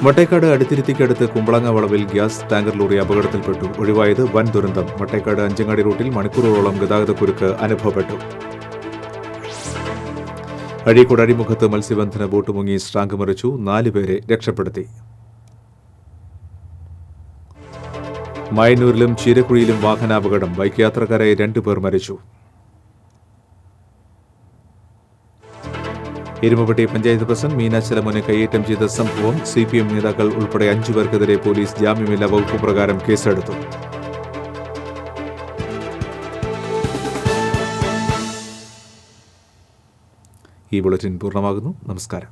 വട്ടേക്കാട് അടിത്തിരുത്തിക്കടുത്ത് കുമ്പളങ്ങ വളവിൽ ഗ്യാസ് ടാങ്കർ ലോറി അപകടത്തിൽപ്പെട്ടു. ഒഴിവായത് വൻ ദുരന്തം. വട്ടേക്കാട് അഞ്ചങ്ങാടി റൂട്ടിൽ മണിക്കൂറുകളോളം ഗതാഗതക്കുരുക്ക് അനുഭവപ്പെട്ടു. അഴീക്കോട് അഴിമുഖത്ത് മത്സ്യബന്ധന ബോട്ട് മുങ്ങി സ്ട്രാങ്ക് മറിച്ചു. 4 പേരെ രക്ഷപ്പെടുത്തി. മയന്നൂരിലും ചീരക്കുഴിയിലും വാഹനാപകടം. ബൈക്ക് യാത്രക്കാരായി 2 പേർ മരിച്ചു. എരുമപ്പെട്ടി പഞ്ചായത്ത് പ്രസിഡന്റ് മീനാച്ചലമോനെ കയ്യേറ്റം ചെയ്ത സംഭവം. CPM നേതാക്കൾ ഉൾപ്പെടെ 5 പേർക്കെതിരെ പോലീസ് ജാമ്യമില്ലാ വകുപ്പ് പ്രകാരം കേസെടുത്തു. ഈ ബുള്ളറ്റിൻ പൂർണ്ണമാകുന്നു. നമസ്കാരം.